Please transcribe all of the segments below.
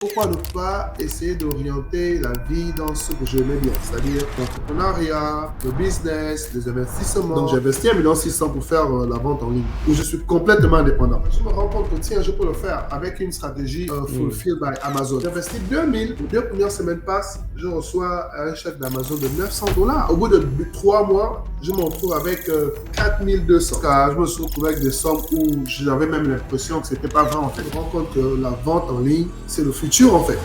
pourquoi ne pas essayer d'orienter la vie dans ce que j'aimais bien, c'est-à-dire l'entrepreneuriat, le business, les investissements. Donc, j'ai investi 1,6 million pour faire la vente en ligne, où je suis complètement indépendant. Je me rends compte que tiens, je peux le faire avec une stratégie Fulfilled by Amazon. J'ai investi 2000, les 2 premières semaines passent, je reçois un chèque d'Amazon de $900. Au bout de 3 mois, je me retrouve avec 4200. Car je me suis retrouvé avec des sommes où j'avais même l'impression que c'était pas vrai en fait. Je me rends compte que la vente en ligne, c'est le futur en fait.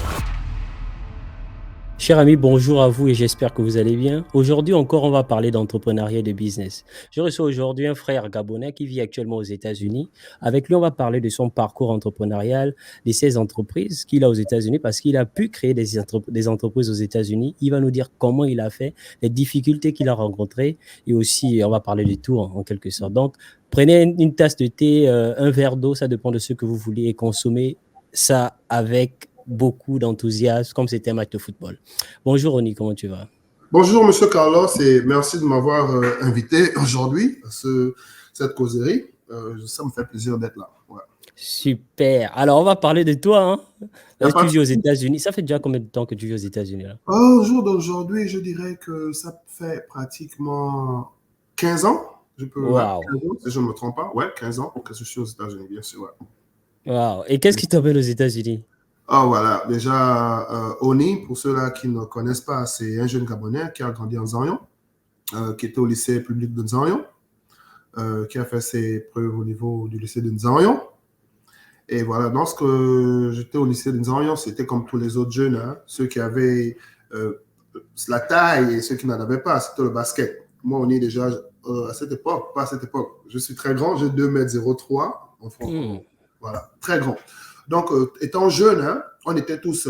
Cher ami, bonjour à vous et j'espère que vous allez bien. Aujourd'hui encore, on va parler d'entrepreneuriat et de business. Je reçois aujourd'hui un frère gabonais qui vit actuellement aux États-Unis. Avec lui, on va parler de son parcours entrepreneurial, de ses entreprises qu'il a aux États-Unis parce qu'il a pu créer des entreprises aux États-Unis. Il va nous dire comment il a fait, les difficultés qu'il a rencontrées et aussi, on va parler de tout en quelque sorte. Donc, prenez une tasse de thé, un verre d'eau, ça dépend de ce que vous voulez et consommez ça avec beaucoup d'enthousiasme, comme c'était un match de football. Bonjour Ronnie, comment tu vas? Bonjour Monsieur Carlos et merci de m'avoir invité aujourd'hui à cette causerie. Ça me fait plaisir d'être là. Ouais. Super. Alors, on va parler de toi. Y a pas Tu de... vis aux États-Unis. Ça fait déjà combien de temps que tu vis aux États-Unis là? Au jour d'aujourd'hui, je dirais que ça fait pratiquement 15 ans. Ouais, Waouh. 15 ans, si je ne me trompe pas. Ouais, 15 ans que je suis aux États-Unis, bien sûr. Ouais. Waouh. Et qu'est-ce qui t'amène aux États-Unis? Ah voilà, déjà, Oni, pour ceux-là qui ne connaissent pas, c'est un jeune Gabonais qui a grandi en Zorion, qui était au lycée public de Nzorion, qui a fait ses preuves au niveau du lycée de Nzorion. Et voilà, lorsque j'étais au lycée de Nzorion, c'était comme tous les autres jeunes, hein, ceux qui avaient la taille et ceux qui n'en avaient pas, c'était le basket. Moi, on est déjà à cette époque, pas à cette époque. Je suis très grand, j'ai 2,03 m en front. Voilà, très grand. Donc, étant jeune, hein, on était tous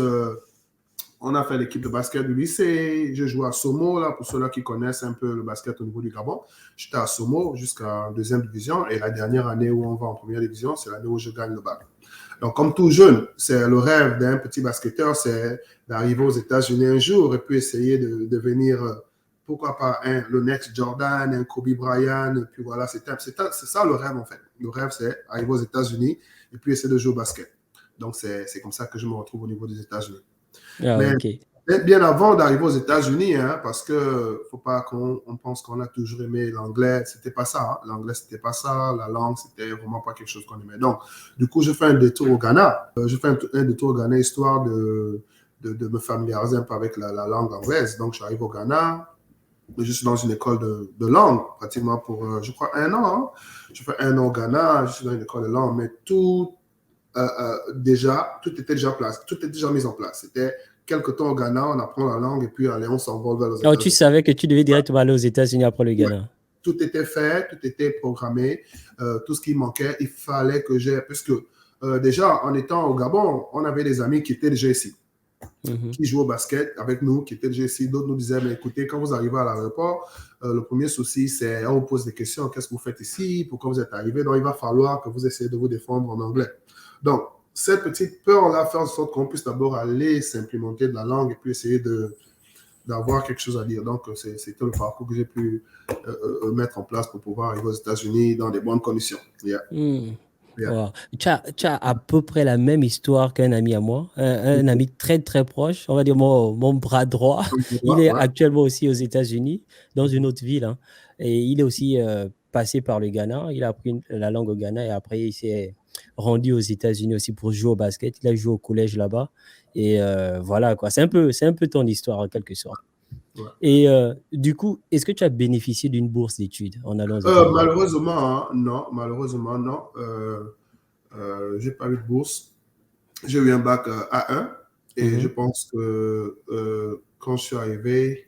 on a fait l'équipe de basket du lycée. Je jouais à Somo, là, pour ceux-là qui connaissent un peu le basket au niveau du Gabon. J'étais à Somo jusqu'à deuxième division. Et la dernière année où on va en première division, c'est l'année où je gagne le bac. Donc, comme tout jeune, c'est le rêve d'un petit basketteur, c'est d'arriver aux États-Unis un jour et puis essayer de devenir, pourquoi pas, le next Jordan, un Kobe Bryant. Puis voilà, c'est ça le rêve en fait. Le rêve, c'est arriver aux États-Unis et puis essayer de jouer au basket. Donc, c'est comme ça que je me retrouve au niveau des États-Unis. Ah, Mais ok. bien avant d'arriver aux États-Unis, hein, parce que faut pas qu'on pense qu'on a toujours aimé l'anglais, c'était pas ça. Hein. L'anglais, c'était pas ça. La langue, c'était vraiment pas quelque chose qu'on aimait. Donc, du coup, je fais un détour au Ghana. Je fais un détour au Ghana histoire de me familiariser un peu avec la langue anglaise. Donc, j'arrive au Ghana. Je suis dans une école de langue, pratiquement pour, je crois, 1 an. Hein. Je fais 1 an au Ghana. Je suis dans une école de langue, mais tout était déjà place, tout était déjà mis en place. C'était quelque temps au Ghana, on apprend la langue et puis allez, on s'envole vers les Alors, tu États-Unis. savais que tu devais directement aller aux États-Unis après le Ouais. Ghana. Tout était fait, tout était programmé, tout ce qui manquait, il fallait que j'ai, puisque déjà en étant au Gabon, on avait des amis qui étaient déjà ici, qui jouaient au basket avec nous, qui étaient déjà ici. D'autres nous disaient, mais écoutez, quand vous arrivez à l'aéroport, le premier souci, c'est on vous pose des questions, qu'est-ce que vous faites ici, pourquoi vous êtes arrivé, donc il va falloir que vous essayez de vous défendre en anglais. Donc, cette petite peur-là fait en sorte qu'on puisse d'abord aller s'implémenter de la langue et puis essayer d'avoir quelque chose à dire. Donc, c'était le parcours que j'ai pu mettre en place pour pouvoir arriver aux États-Unis dans des bonnes conditions. Yeah. Yeah. Wow. Tu as à peu près la même histoire qu'un ami à moi, un ami très très proche, on va dire mon bras droit. Il est Ouais. actuellement aussi aux États-Unis, dans une autre ville. Et il est aussi passé par le Ghana. Il a appris la langue au Ghana et après il s'est rendu aux États-Unis aussi pour jouer au basket. Il a joué au collège là-bas. Et voilà quoi. C'est un peu ton histoire en quelque sorte. Ouais. Et du coup, est-ce que tu as bénéficié d'une bourse d'études en allant aux États-Unis? Malheureusement, hein, non. Malheureusement, non. J'ai pas eu de bourse. J'ai eu un bac A1 et je pense que quand je suis arrivé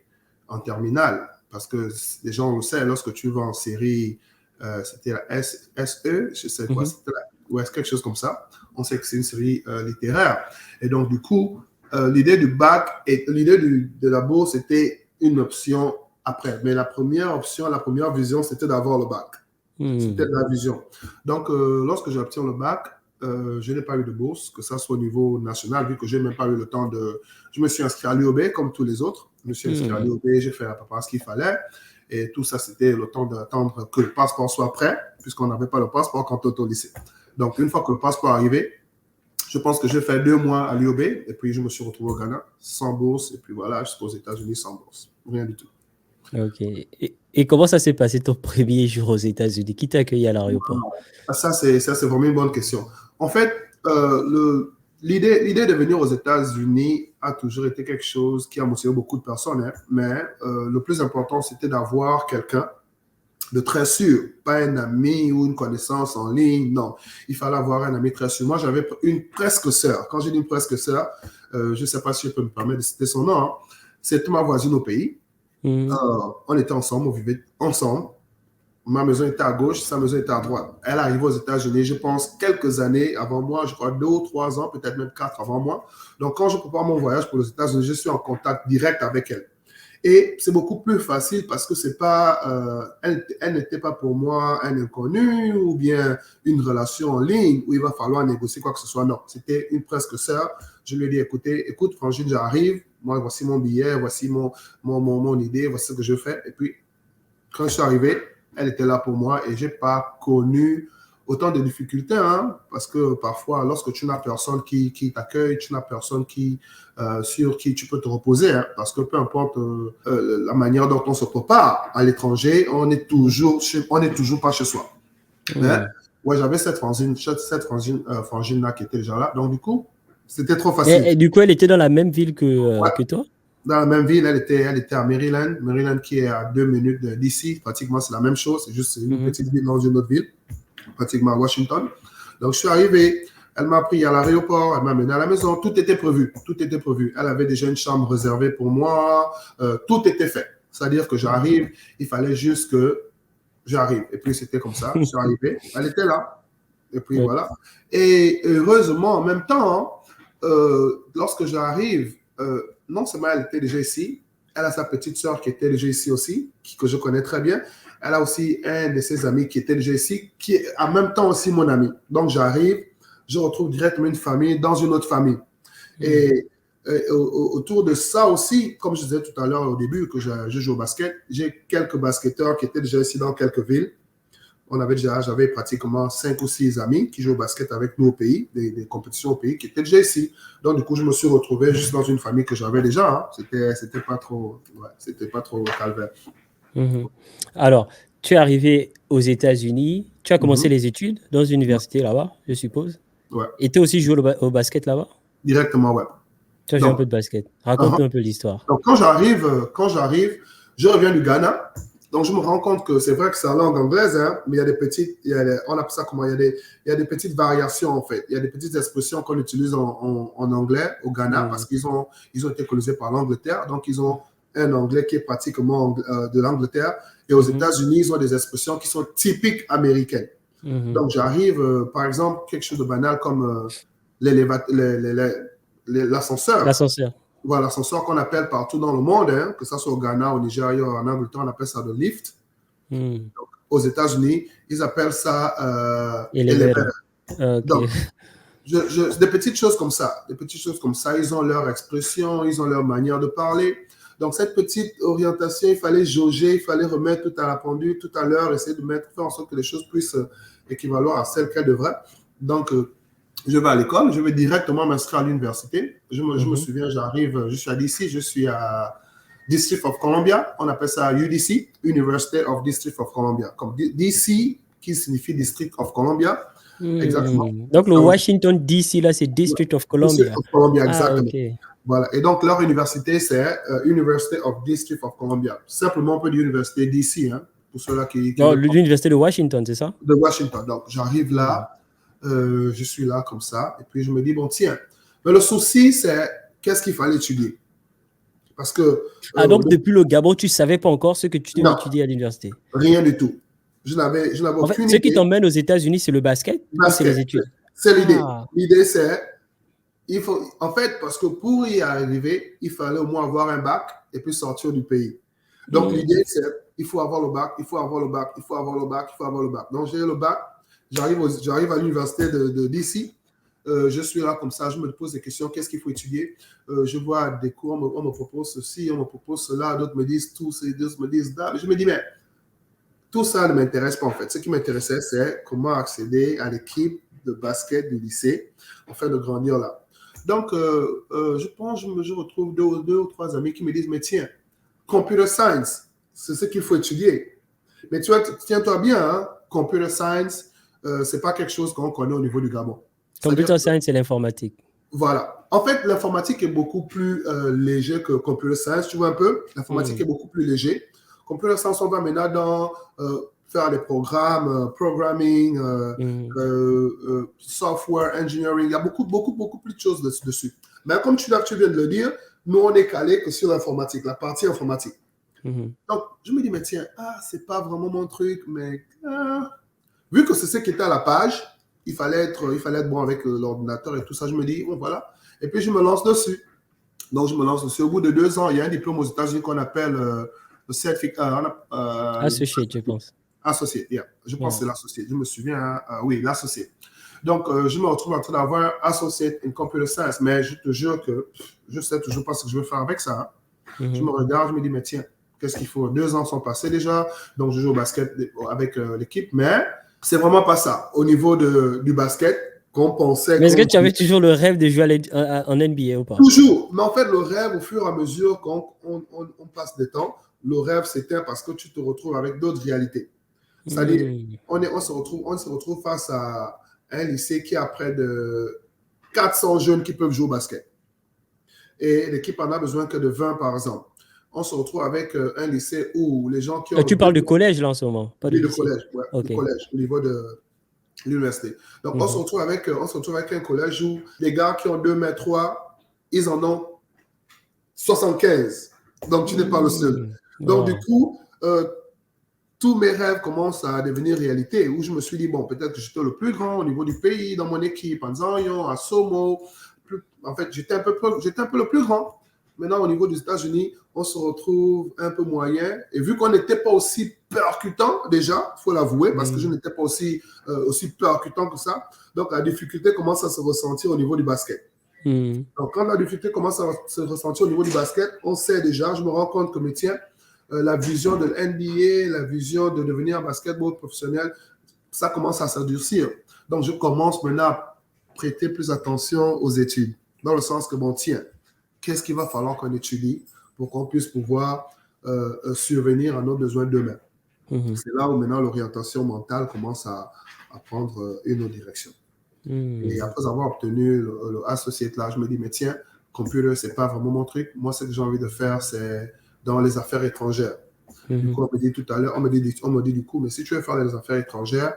en terminale, parce que les gens le savent, lorsque tu vas en série, c'était la SE, je sais quoi, c'était ouais, quelque chose comme ça. On sait que c'est une série littéraire. Et donc, du coup, l'idée du bac et l'idée de la bourse était une option après. Mais la première option, la première vision, c'était d'avoir le bac. C'était la vision. Donc, lorsque j'ai obtenu le bac, je n'ai pas eu de bourse, que ça soit au niveau national, vu que je n'ai même pas eu le temps de... Je me suis inscrit à l'UOB comme tous les autres. Je me suis inscrit à l'UOB, j'ai fait à peu près ce qu'il fallait. Et tout ça, c'était le temps d'attendre que le passeport soit prêt, puisqu'on n'avait pas le passeport quand on était au lycée. Donc, une fois que le passeport est arrivé, Je pense que j'ai fait 2 mois à l'UOB et puis je me suis retrouvé au Ghana sans bourse et puis voilà, je suis aux États-Unis sans bourse. Rien du tout. Ok. Et comment ça s'est passé ton premier jour aux États-Unis? Qui t'a accueilli à l'aéroport? Ça, c'est vraiment une bonne question. En fait, l'idée de venir aux États-Unis a toujours été quelque chose qui a motivé beaucoup de personnes, hein, mais le plus important, c'était d'avoir quelqu'un de très sûr, pas un ami ou une connaissance en ligne, non. Il fallait avoir un ami très sûr. Moi, j'avais une presque sœur. Quand j'ai dit une presque sœur, je ne sais pas si je peux me permettre de citer son nom, hein. C'était ma voisine au pays. On était ensemble, on vivait ensemble. Ma maison était à gauche, sa maison était à droite. Elle arrive aux États-Unis, je pense, quelques années avant moi, je crois 2 ou 3 ans, peut-être même 4 avant moi. Donc, quand je prépare mon voyage pour les États-Unis, je suis en contact direct avec elle. Et c'est beaucoup plus facile parce que c'est pas, elle n'était pas pour moi un inconnu ou bien une relation en ligne où il va falloir négocier quoi que ce soit. Non, c'était une presque sœur. Je lui ai dit, écoute, Frangine, j'arrive. Moi, voici mon billet, voici mon idée, voici ce que je fais. Et puis, quand je suis arrivé, elle était là pour moi et je n'ai pas connu autant de difficultés, hein, parce que parfois, lorsque tu n'as personne qui t'accueille, tu n'as personne sur qui tu peux te reposer, hein, parce que peu importe la manière dont on se prépare à l'étranger, on n'est toujours pas chez soi. Mais, ouais, j'avais cette frangine là qui était déjà là, donc du coup, c'était trop facile. Et du coup, elle était dans la même ville que toi? Dans la même ville, elle était à Maryland qui est à 2 minutes d'ici. Pratiquement, c'est la même chose. C'est juste une petite ville dans une autre ville, pratiquement à Washington. Donc, je suis arrivé. Elle m'a pris à l'aéroport. Elle m'a amené à la maison. Tout était prévu. Tout était prévu. Elle avait déjà une chambre réservée pour moi. Tout était fait. C'est-à-dire que j'arrive. Il fallait juste que j'arrive. Et puis, c'était comme ça. Je suis arrivé. Elle était là. Et puis, voilà. Et heureusement, en même temps, lorsque j'arrive, non seulement elle était déjà ici, elle a sa petite sœur qui était déjà ici aussi, que je connais très bien. Elle a aussi un de ses amis qui était déjà ici, qui est en même temps aussi mon ami. Donc, j'arrive, je retrouve directement une famille dans une autre famille. Et autour de ça aussi, comme je disais tout à l'heure au début, que je joue au basket, j'ai quelques basketteurs qui étaient déjà ici dans quelques villes. J'avais pratiquement 5 ou 6 amis qui jouent au basket avec nous au pays, des compétitions au pays qui étaient déjà ici. Donc, du coup, je me suis retrouvé juste dans une famille que j'avais déjà. Hein. C'était pas trop calvaire. Alors, tu es arrivé aux États-Unis, tu as commencé les études dans une université là-bas, je suppose. Ouais. Et tu as aussi joué au basket là-bas? Directement, ouais. Tu as joué un peu de basket. Raconte-nous un peu l'histoire. Donc, quand j'arrive, je reviens du Ghana. Donc, je me rends compte que c'est vrai que c'est en langue anglaise, hein, mais il y a des petites, on appelle ça comment, il y a des petites variations, en fait. Il y a des petites expressions qu'on utilise en anglais au Ghana parce qu'ils ont été colonisés par l'Angleterre. Donc, ils ont un anglais qui est pratiquement de l'Angleterre. Et aux États-Unis, ils ont des expressions qui sont typiques américaines. Donc, j'arrive, par exemple, quelque chose de banal comme l'ascenseur. L'ascenseur. Voilà, l'ascenseur qu'on appelle partout dans le monde, hein, que ce soit au Ghana, au Nigeria, en Angleterre, on appelle ça le lift. Donc, aux États-Unis, ils appellent ça elevator. Okay. Donc, des petites choses comme ça. Ils ont leur expression, ils ont leur manière de parler. Donc, cette petite orientation, il fallait jauger, il fallait remettre tout à la pendule, tout à l'heure, essayer de faire en sorte que les choses puissent équivaloir à celles qu'elles devraient. Donc, je vais à l'école, je vais directement m'inscrire à l'université. Je me souviens, je suis à DC, je suis à District of Columbia. On appelle ça UDC, University of District of Columbia. Comme DC, qui signifie District of Columbia. Exactement. Donc, le Washington DC, là, c'est District of Columbia. District of Columbia, exactement. Okay. Voilà. Et donc, leur université, c'est University of District of Columbia. Simplement, on peut dire Université DC, hein, pour ceux-là qui non, l'université de Washington, c'est ça? De Washington. Donc, j'arrive là. Je suis là comme ça, et puis je me dis, bon, tiens. Mais le souci, c'est qu'est-ce qu'il fallait étudier. Parce que... donc, depuis le Gabon, tu ne savais pas encore ce que tu devais étudier à l'université? Rien du tout. Je n'avais aucune idée. Ce qui t'emmène aux États-Unis, c'est le basket ou c'est les études? C'est l'idée. L'idée, c'est... En fait, parce que pour y arriver, il fallait au moins avoir un bac et puis sortir du pays. Donc, l'idée, c'est il faut avoir le bac, il faut avoir le bac, il faut avoir le bac, il faut avoir le bac. Donc, j'ai le bac. J'arrive à l'université de DC. Je suis là comme ça, je me pose des questions. Qu'est-ce qu'il faut étudier? Je vois des cours, on me propose ceci, on me propose cela. D'autres me disent tout, d'autres me disent ça. Je me dis, mais tout ça ne m'intéresse pas en fait. Ce qui m'intéressait, c'est comment accéder à l'équipe de basket du lycée, afin de grandir là. Donc, je pense que je retrouve deux ou trois amis qui me disent, mais tiens, computer science, c'est ce qu'il faut étudier. Mais tu vois, tiens-toi bien, hein, computer science, c'est pas quelque chose qu'on connaît au niveau du Gabon. Computer science, c'est l'informatique. Voilà. En fait, l'informatique est beaucoup plus léger que computer science. Tu vois un peu? L'informatique est beaucoup plus léger. Computer science, on va maintenant dans faire des programmes, programming, software engineering. Il y a beaucoup plus de choses dessus. Mais comme tu viens de le dire, nous, on est calé que sur l'informatique, la partie informatique. Donc, je me dis, mais tiens, c'est pas vraiment mon truc, mais vu que c'est ce qui était à la page, il fallait être bon avec l'ordinateur et tout ça. Je me dis, bon, voilà. Et puis, je me lance dessus. Donc, je me lance dessus. Au bout de 2 ans, il y a un diplôme aux États-Unis qu'on appelle le certificat. Associé, je pense. Associé, yeah. Je pense que c'est l'associé. Je me souviens, oui, l'associé. Donc, je me retrouve en train d'avoir un associate in computer science, mais je te jure que je ne sais toujours pas ce que je veux faire avec ça. Hein. Je me regarde, je me dis, mais tiens, qu'est-ce qu'il faut? 2 ans sont passés déjà, donc je joue au basket avec l'équipe, mais c'est vraiment pas ça. Au niveau du basket, qu'on pensait... Mais est-ce que tu avais toujours le rêve de jouer en NBA ou pas? Toujours. Mais en fait, le rêve, au fur et à mesure qu'on passe des temps, le rêve s'éteint parce que tu te retrouves avec d'autres réalités. C'est-à-dire, on se retrouve face à un lycée qui a près de 400 jeunes qui peuvent jouer au basket. Et l'équipe en a besoin que de 20 par exemple. On se retrouve avec un lycée où les gens qui ont... Tu parles du collège là en ce moment, pas du lycée. Collège, ouais, du collège, au niveau de l'université. Donc, on se retrouve avec un collège où les gars qui ont 2,3 m, ils en ont 75. Donc, tu n'es pas le seul. Donc, du coup, tous mes rêves commencent à devenir réalité, où je me suis dit, bon, peut-être que j'étais le plus grand au niveau du pays, dans mon équipe, en Zanyon, à Somo. En fait, j'étais un peu le plus grand. Maintenant, au niveau des États-Unis, on se retrouve un peu moyen. Et vu qu'on n'était pas aussi percutant, déjà, il faut l'avouer, parce que je n'étais pas aussi percutant que ça, donc la difficulté commence à se ressentir au niveau du basket. Donc, quand la difficulté commence à se ressentir au niveau du basket, on sait déjà, je me rends compte que, mais tiens, la vision de l'NBA, la vision de devenir un basketball professionnel, ça commence à s'endurcir. Donc, je commence maintenant à prêter plus attention aux études, dans le sens que, bon, tiens, qu'est-ce qu'il va falloir qu'on étudie pour qu'on puisse pouvoir survenir à nos besoins demain. C'est là où maintenant l'orientation mentale commence à prendre une autre direction. Et après avoir obtenu le associate là, je me dis, mais tiens, computer, c'est pas vraiment mon truc. Moi, ce que j'ai envie de faire, c'est dans les affaires étrangères. Du coup, on me dit tout à l'heure, on me dit du coup, mais si tu veux faire les affaires étrangères,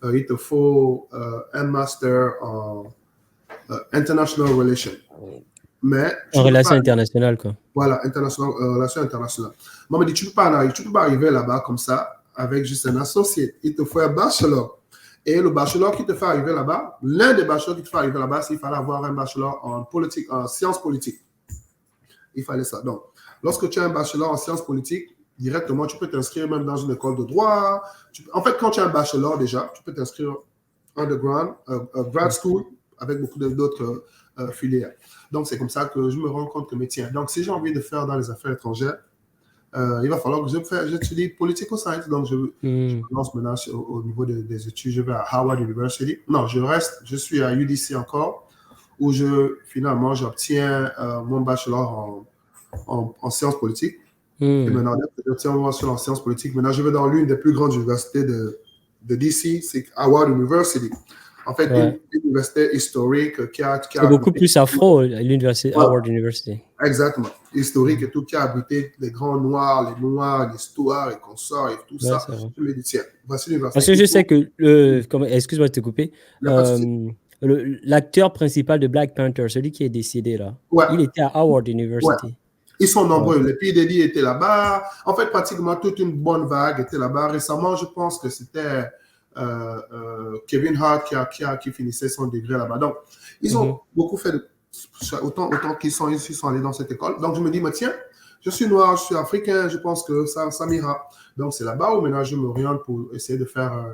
il te faut un master en international relations. Mais en relation internationale, quoi. Voilà, relation internationale. Moi, on me dit, tu ne peux pas arriver là-bas comme ça avec juste un associé. Il te faut un bachelor. Et le bachelor qui te fait arriver là-bas, l'un des bachelors qui te fait arriver là-bas, c'est qu'il fallait avoir un bachelor en politique, en sciences politiques. Il fallait ça. Donc, lorsque tu as un bachelor en sciences politiques, directement, tu peux t'inscrire même dans une école de droit. En fait, quand tu as un bachelor déjà, tu peux t'inscrire underground, grad school, avec beaucoup d'autres filières. Donc, c'est comme ça que je me rends compte que, mais tiens, donc si j'ai envie de faire dans les affaires étrangères, il va falloir que j'étudie political science. Donc, je me lance maintenant au niveau des études. Je vais à Howard University. Non, je suis à UDC encore, où finalement, j'obtiens mon bachelor en sciences politiques. Et maintenant, j'obtiens mon bachelor en sciences politiques. Maintenant, je vais dans l'une des plus grandes universités de DC, c'est Howard University. En fait, une université historique qui a c'est beaucoup plus afro, l'université Howard University. Exactement. Historique et tout, qui a abrité les grands noirs, l'histoire et consorts et tout ça. Je me dis, tiens, voici l'université. Parce que je sais que, excuse-moi de te couper, l'acteur principal de Black Panther, celui qui est décédé là, il était à Howard University. Ouais. Ils sont nombreux. Les P. Diddy étaient là-bas. En fait, pratiquement toute une bonne vague était là-bas. Récemment, je pense que c'était Kevin Hart qui finissait son degré là-bas. Donc, ils ont beaucoup fait, autant qu'ils sont allés dans cette école. Donc, je me dis, mais tiens, je suis noir, je suis africain, je pense que ça m'ira. Donc, c'est là-bas où maintenant je m'oriente pour essayer de faire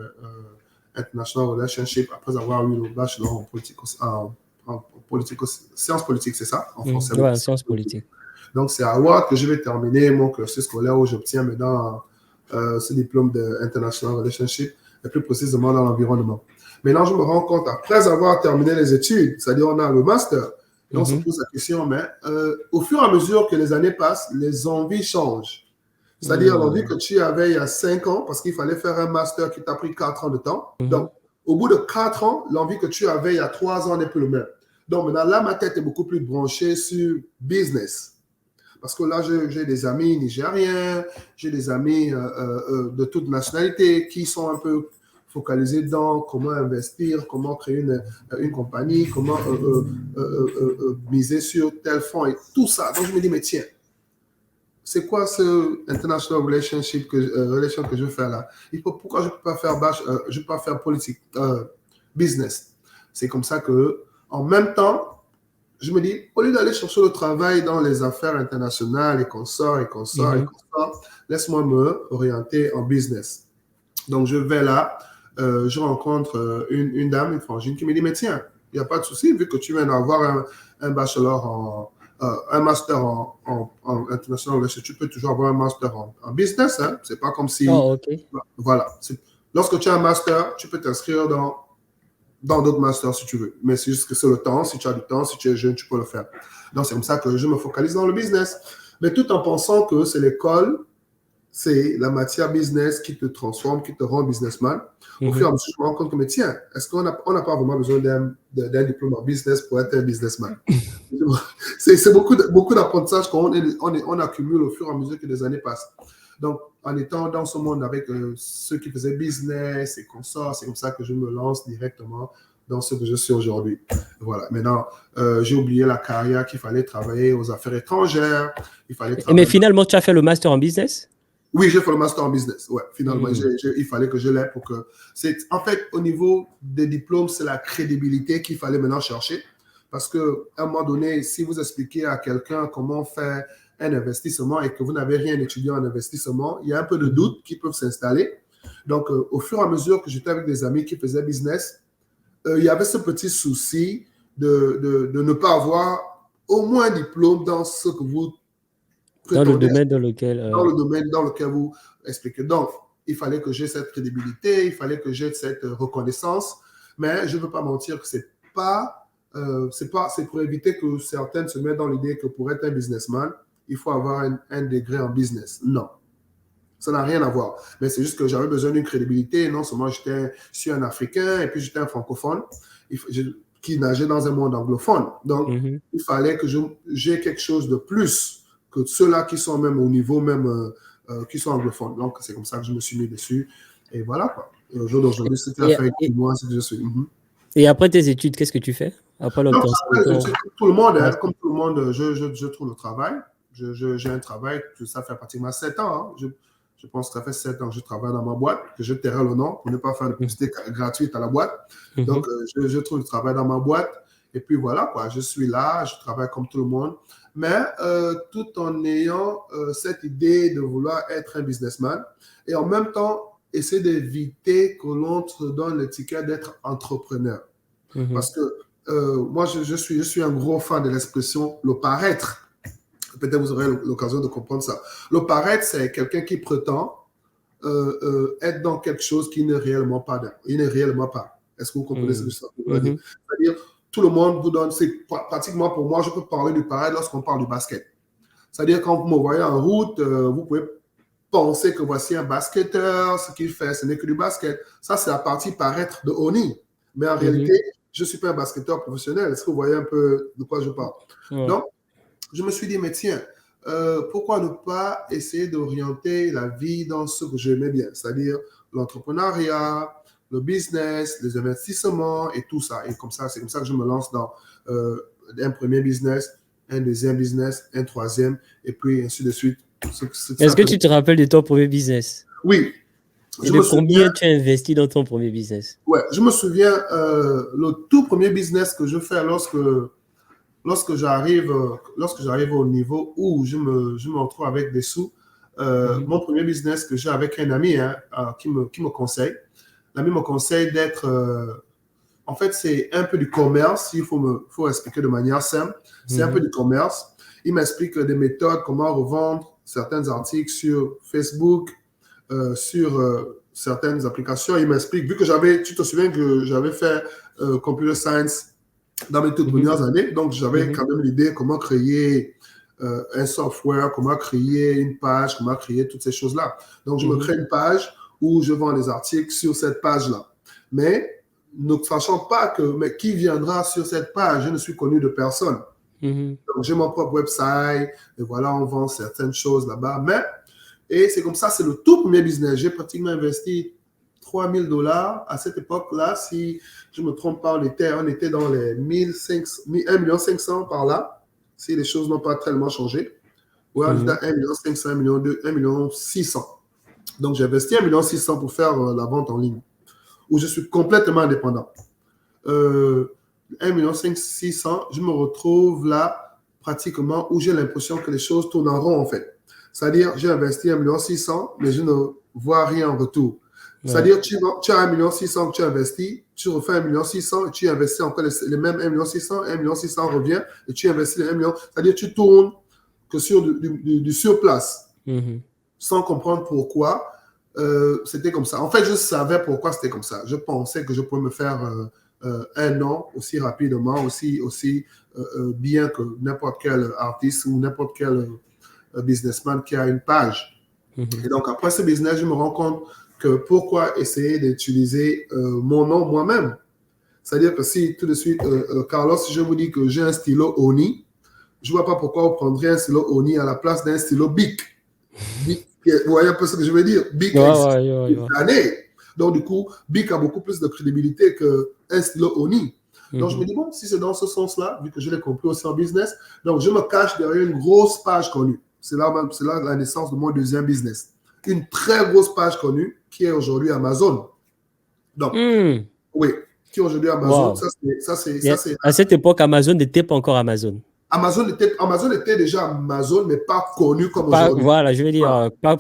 International Relationship après avoir eu le bachelor en sciences politiques, c'est ça? En français. Oui, en sciences politiques. Donc, c'est à Howard que je vais terminer mon cursus scolaire où j'obtiens maintenant ce diplôme de International Relationship, et plus précisément dans l'environnement. Maintenant, je me rends compte, après avoir terminé les études, c'est-à-dire on a le master, et on se pose la question, mais au fur et à mesure que les années passent, les envies changent. C'est-à-dire l'envie que tu avais il y a 5 ans, parce qu'il fallait faire un master qui t'a pris 4 ans de temps. Donc, au bout de 4 ans, l'envie que tu avais il y a 3 ans n'est plus le même. Donc, maintenant, là, ma tête est beaucoup plus branchée sur business. Parce que là, j'ai des amis nigériens, j'ai des amis de toutes nationalités qui sont un peu focalisés dans comment investir, comment créer une compagnie, comment miser sur tel fonds et tout ça. Donc, je me dis, mais tiens, c'est quoi ce international relationship relation que je veux faire là? Pourquoi je ne peux pas faire je peux pas faire politique, business? C'est comme ça que, en même temps, je me dis, au lieu d'aller chercher le travail dans les affaires internationales et consorts, laisse-moi me orienter en business. Donc, je vais là, je rencontre une dame, une frangine, qui me dit, mais tiens, il n'y a pas de souci, vu que tu viens d'avoir un bachelor un master en international relations, tu peux toujours avoir un master en business. Hein? C'est pas comme si... Oh, ok. Voilà. Lorsque tu as un master, tu peux t'inscrire dans d'autres masters si tu veux. Mais c'est juste que c'est le temps. Si tu as du temps, si tu es jeune, tu peux le faire. Donc, c'est comme ça que je me focalise dans le business. Mais tout en pensant que c'est l'école, c'est la matière business qui te transforme, qui te rend businessman. Au fur et à mesure, je me rends compte que, mais tiens, est-ce qu'on n'a pas vraiment besoin d'un diplôme en business pour être un businessman? C'est beaucoup d'apprentissages qu'on accumule au fur et à mesure que les années passent. Donc, en étant dans ce monde avec ceux qui faisaient business et consorts, c'est comme ça que je me lance directement dans ce que je suis aujourd'hui. Voilà. Maintenant, j'ai oublié la carrière qu'il fallait travailler aux affaires étrangères. Mais finalement, tu as fait le master en business? Oui, j'ai fait le master en business. Ouais, finalement, il fallait que je l'aie pour que... En fait, au niveau des diplômes, c'est la crédibilité qu'il fallait maintenant chercher. Parce qu'à un moment donné, si vous expliquez à quelqu'un comment faire un investissement et que vous n'avez rien étudié en investissement, il y a un peu de doutes qui peuvent s'installer. Donc, au fur et à mesure que j'étais avec des amis qui faisaient business, il y avait ce petit souci de ne pas avoir au moins un diplôme dans ce que vous dans le domaine dans lequel vous expliquez. Donc, il fallait que j'ai cette crédibilité, il fallait que j'ai cette reconnaissance, mais je ne veux pas mentir que c'est pour éviter que certaines se mettent dans l'idée que pour être un businessman, il faut avoir un degré en business. Non. Ça n'a rien à voir. Mais c'est juste que j'avais besoin d'une crédibilité. Non seulement je suis un Africain et puis j'étais un francophone qui nageait dans un monde anglophone. Donc, il fallait que j'ai quelque chose de plus que ceux-là qui sont même au niveau qui sont anglophones. Donc, c'est comme ça que je me suis mis dessus. Et voilà, quoi. Et au jour d'aujourd'hui, c'est ce qui a fait moi, c'est que je suis. Et après tes études, qu'est-ce que tu fais? Après l'obtention comme tout le monde, je trouve le travail. J'ai un travail, ça fait pratiquement 7 ans. Hein. Je pense que ça fait 7 ans que je travaille dans ma boîte, que je tairai le nom pour ne pas faire de publicité gratuite à la boîte. Donc, je trouve le travail dans ma boîte. Et puis voilà, quoi. Je suis là, je travaille comme tout le monde. Mais tout en ayant cette idée de vouloir être un businessman et en même temps, essayer d'éviter que l'on te donne l'étiquette d'être entrepreneur. Parce que moi, je suis un gros fan de l'expression le paraître. Peut-être vous aurez l'occasion de comprendre ça. Le paraître, c'est quelqu'un qui prétend être dans quelque chose qui n'est réellement pas. Est-ce que vous comprenez ce que je veux dire? C'est-à-dire, tout le monde vous donne, c'est pratiquement pour moi, je peux parler du paraître lorsqu'on parle du basket. C'est-à-dire, quand vous me voyez en route, vous pouvez penser que voici un basketteur, ce qu'il fait, ce n'est que du basket. Ça, c'est la partie paraître de Oni. Mais en réalité, je ne suis pas un basketteur professionnel. Est-ce que vous voyez un peu de quoi je parle? Donc, je me suis dit, mais tiens, pourquoi ne pas essayer d'orienter la vie dans ce que j'aimais bien, c'est-à-dire l'entrepreneuriat, le business, les investissements et tout ça. Et c'est comme ça que je me lance dans un premier business, un deuxième business, un troisième, et puis ainsi de suite. Est-ce que tu te rappelles de ton premier business? Oui. Et de combien tu as investi dans ton premier business? Ouais, je me souviens, le tout premier business que je fais lorsque j'arrive au niveau où je me retrouve avec des sous, mon premier business que j'ai avec un ami qui me conseille. L'ami me conseille d'être... en fait, c'est un peu du commerce, il faut expliquer de manière simple. C'est un peu du commerce. Il m'explique des méthodes, comment revendre certains articles sur Facebook, sur certaines applications. Il m'explique, vu que tu te souviens que j'avais fait Computer Science dans mes toutes premières années, donc j'avais quand même l'idée comment créer un software, comment créer une page, comment créer toutes ces choses-là. Donc, je me crée une page où je vends les articles sur cette page-là. Mais ne sachant pas mais qui viendra sur cette page, je ne suis connu de personne. Donc, j'ai mon propre website, et voilà, on vend certaines choses là-bas. Et c'est comme ça, c'est le tout premier business. J'ai pratiquement investi $3,000 à cette époque-là. Si je ne me trompe pas, on était dans les 1,5 million par là, si les choses n'ont pas tellement changé. Ouais, on était à 1,5 million, 1,6 million. Donc, j'ai investi 1,6 million pour faire la vente en ligne, où je suis complètement indépendant. 1,6 million, je me retrouve là pratiquement où j'ai l'impression que les choses tournent en rond en fait. C'est-à-dire, j'ai investi 1,6 million, mais je ne vois rien en retour. C'est-à-dire, tu as 1,6 million que tu investis, tu refais 1,6 million et tu investis encore les mêmes 1,6 million, 1,6 million revient et tu investis les 1 million. C'est-à-dire, tu tournes que sur du surplace sans comprendre pourquoi c'était comme ça. En fait, je savais pourquoi c'était comme ça. Je pensais que je pouvais me faire un nom aussi rapidement, aussi bien que n'importe quel artiste ou n'importe quel businessman qui a une page. Et donc, après ce business, je me rends compte que pourquoi essayer d'utiliser mon nom moi-même. C'est-à-dire que si tout de suite, Carlos, si je vous dis que j'ai un stylo Oni, je ne vois pas pourquoi vous prendrez un stylo Oni à la place d'un stylo Bic. Bic, vous voyez un peu ce que je veux dire? Bic existe. Donc, du coup, Bic a beaucoup plus de crédibilité qu'un stylo Oni. Donc, je me dis, bon, si c'est dans ce sens-là, vu que je l'ai compris aussi en business, donc je me cache derrière une grosse page connue. C'est là la naissance de mon deuxième business. Une très grosse page connue qui est aujourd'hui Amazon. Donc, oui, qui est aujourd'hui Amazon. Wow. Ça, c'est... À cette époque, Amazon n'était pas encore Amazon. Amazon était déjà Amazon, mais pas connu comme aujourd'hui. Voilà, je veux dire, pas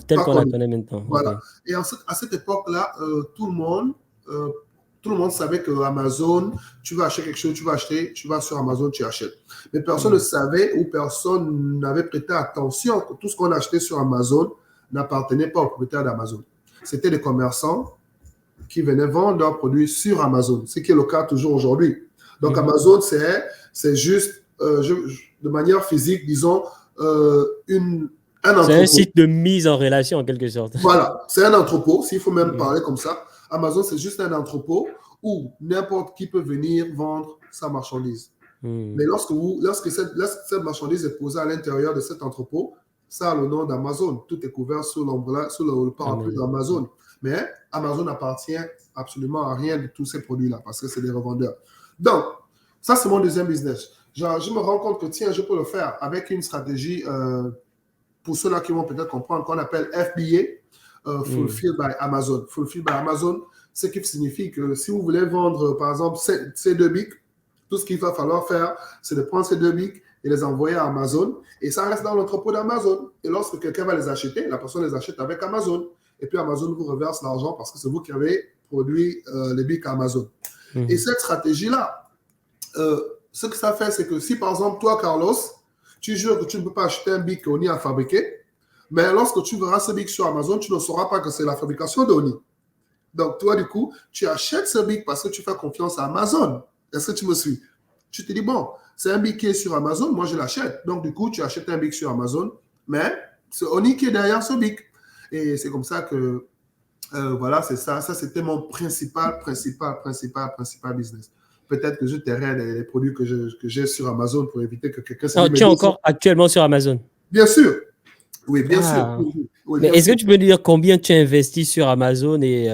tel qu'on la connaît maintenant. Voilà. Okay. Et à cette époque-là, tout le monde savait que Amazon, tu vas acheter quelque chose, tu vas sur Amazon, tu achètes. Mais personne ne savait ou personne n'avait prêté attention que tout ce qu'on achetait sur Amazon n'appartenait pas aux propriétaires d'Amazon. C'était des commerçants qui venaient vendre leurs produits sur Amazon, ce qui est le cas toujours aujourd'hui. Donc, Amazon, c'est juste, de manière physique, disons, c'est un site de mise en relation en quelque sorte. Voilà, c'est un entrepôt, s'il faut même parler comme ça. Amazon, c'est juste un entrepôt où n'importe qui peut venir vendre sa marchandise. Mais lorsque cette marchandise est posée à l'intérieur de cet entrepôt, ça a le nom d'Amazon. Tout est couvert sous le parapluie d'Amazon. Mais Amazon n'appartient absolument à rien de tous ces produits-là parce que c'est des revendeurs. Donc, ça, c'est mon deuxième business. Je me rends compte que, tiens, je peux le faire avec une stratégie, pour ceux-là qui vont peut-être comprendre, qu'on appelle FBA, Fulfilled by Amazon. Fulfilled by Amazon, ce qui signifie que si vous voulez vendre, par exemple, ces deux bics, tout ce qu'il va falloir faire, c'est de prendre ces deux bics et les envoyer à Amazon. Et ça reste dans l'entrepôt d'Amazon. Et lorsque quelqu'un va les acheter, la personne les achète avec Amazon. Et puis Amazon vous reverse l'argent parce que c'est vous qui avez produit les bics à Amazon. Et cette stratégie-là, ce que ça fait, c'est que si par exemple, toi, Carlos, tu jures que tu ne peux pas acheter un bic Oni à fabriquer, mais lorsque tu verras ce bic sur Amazon, tu ne sauras pas que c'est la fabrication d'Oni. Donc, toi, du coup, tu achètes ce bic parce que tu fais confiance à Amazon. Est-ce que tu me suis? Tu te dis, bon, c'est un bic qui est sur Amazon, moi, je l'achète. Donc, du coup, tu achètes un bic sur Amazon, mais c'est Oni qui est derrière ce bic. Et c'est comme ça que, voilà, c'est ça. Ça, c'était mon principal business. Peut-être que je tairai les produits que j'ai sur Amazon pour éviter que quelqu'un se dise... Tu es encore actuellement sur Amazon? Bien sûr. Oui, bien sûr. Oui, mais est-ce que tu peux nous dire combien tu investis sur Amazon et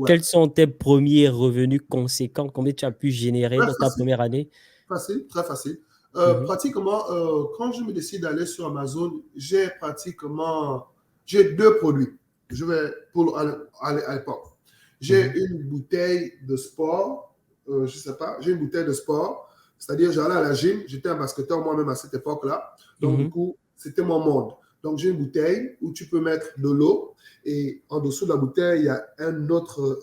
quels sont tes premiers revenus conséquents? Combien tu as pu générer dans ta première année? Facile, très facile. Pratiquement, quand je me décide d'aller sur Amazon, j'ai deux produits. Je vais à l'époque. J'ai une bouteille de sport. Je ne sais pas, j'ai une bouteille de sport. C'est-à-dire, j'allais à la gym. J'étais un basketteur moi-même à cette époque-là. Donc, du coup, c'était mon monde. Donc, j'ai une bouteille où tu peux mettre de l'eau et en dessous de la bouteille, il y a un autre,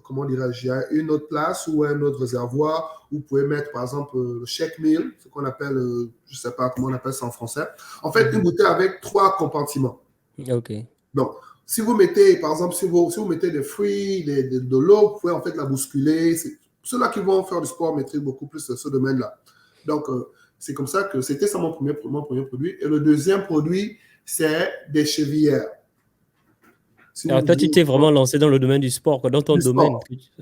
comment dirais-je, il y a une autre place ou un autre réservoir où vous pouvez mettre, par exemple, le shake meal, ce qu'on appelle, je ne sais pas comment on appelle ça en français. En fait, une bouteille avec 3 compartiments. OK. Donc, Si vous mettez, par exemple, si vous mettez des fruits, de l'eau, vous pouvez en fait la bousculer. Ceux-là qui vont faire du sport maîtrisent beaucoup plus ce domaine-là. Donc, c'est comme ça que c'était ça mon premier produit. Et le deuxième produit, c'est des chevillères. Alors, toi, tu t'es vraiment lancé dans le domaine du sport, quoi, dans ton domaine.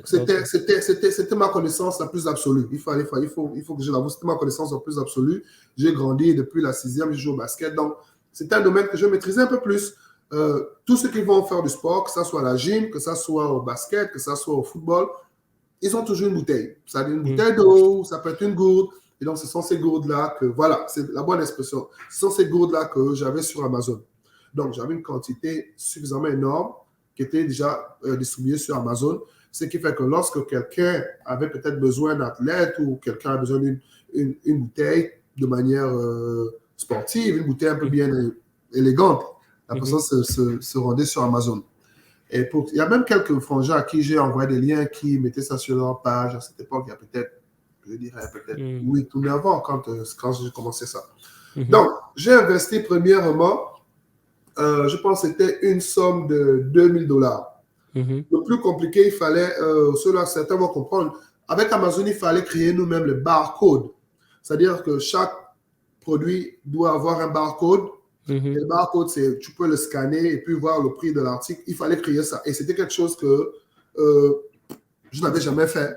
C'était ma connaissance la plus absolue. Il faut que je l'avoue, c'était ma connaissance la plus absolue. J'ai grandi depuis la 6e, je joue au basket. Donc, c'était un domaine que je maîtrisais un peu plus. Tous ceux qui vont faire du sport, que ce soit la gym, que ce soit au basket, que ce soit au football, ils ont toujours une bouteille. Ça veut dire une bouteille d'eau, ça peut être une gourde. Et donc, ce sont ces gourdes-là que, voilà, c'est la bonne expression. Ce sont ces gourdes-là que j'avais sur Amazon. Donc, j'avais une quantité suffisamment énorme qui était déjà distribuée sur Amazon. Ce qui fait que lorsque quelqu'un avait peut-être besoin d'athlète ou quelqu'un a besoin d'une bouteille de manière sportive, une bouteille un peu bien élégante, la personne se rendait sur Amazon. Et il y a même quelques frangins à qui j'ai envoyé des liens qui mettaient ça sur leur page. À cette époque, il y a peut-être, je dirais peut-être 8 ou 9 ans quand j'ai commencé ça. Donc, j'ai investi premièrement, je pense que c'était une somme de $2000. Le plus compliqué, il fallait, ceux-là, certains vont comprendre, avec Amazon, il fallait créer nous-mêmes le barcode. C'est-à-dire que chaque produit doit avoir un barcode. Et le barcode, tu peux le scanner et puis voir le prix de l'article. Il fallait créer ça. Et c'était quelque chose que je n'avais jamais fait.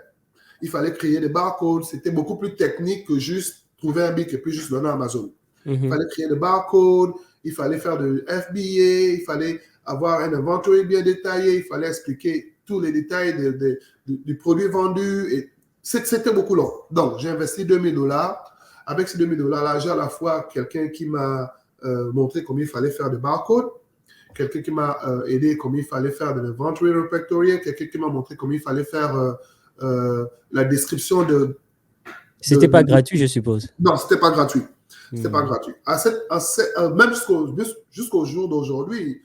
Il fallait créer des barcodes. C'était beaucoup plus technique que juste trouver un bic et puis juste donner à Amazon. Il fallait créer des barcodes. Il fallait faire de FBA. Il fallait avoir un inventaire bien détaillé. Il fallait expliquer tous les détails du produit vendu. Et c'était beaucoup long. Donc, j'ai investi $2000. Avec ces $2000-là, j'ai à la fois quelqu'un qui m'a montrer comment il fallait faire des barcodes, quelqu'un qui m'a aidé comment il fallait faire de l'inventory repertorial, quelqu'un qui m'a montré comment il fallait faire la description de... C'était pas gratuit, je suppose. Non, c'était pas gratuit. C'était pas gratuit. Même jusqu'au jour d'aujourd'hui,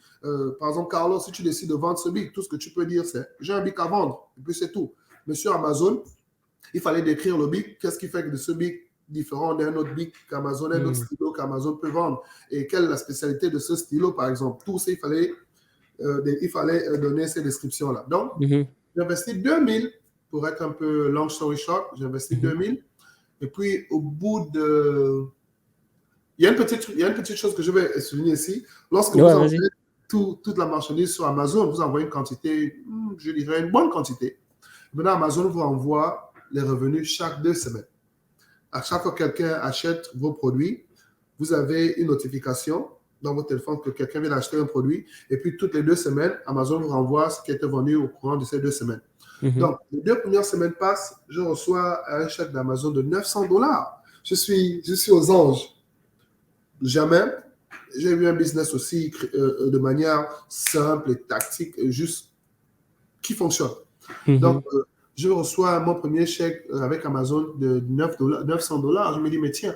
par exemple, Carlos, si tu décides de vendre ce bic, tout ce que tu peux dire, c'est « j'ai un bic à vendre » et puis c'est tout. Mais sur Amazon, il fallait décrire le bic, qu'est-ce qui fait que de ce bic différent d'un autre bic qu'Amazon, un autre stylo qu'Amazon peut vendre. Et quelle est la spécialité de ce stylo, par exemple. Tout ça, il fallait donner ces descriptions-là. Donc, j'ai investi 2000 pour être un peu long story short. J'ai investi 2000. Et puis, au bout de... Il y a une petite chose que je vais souligner ici. Lorsque vous envoyez toute la marchandise sur Amazon, vous envoyez une quantité, je dirais une bonne quantité. Maintenant, Amazon vous envoie les revenus chaque 2 semaines. À chaque fois que quelqu'un achète vos produits, vous avez une notification dans votre téléphone que quelqu'un vient d'acheter un produit. Et puis, toutes les 2 semaines, Amazon vous renvoie ce qui a été vendu au courant de ces 2 semaines. Donc, les 2 premières semaines passent, je reçois un chèque d'Amazon de $900. Je suis aux anges. Jamais. J'ai eu un business aussi de manière simple et tactique, juste qui fonctionne. Donc, je reçois mon premier chèque avec Amazon de $900. Je me dis, mais tiens,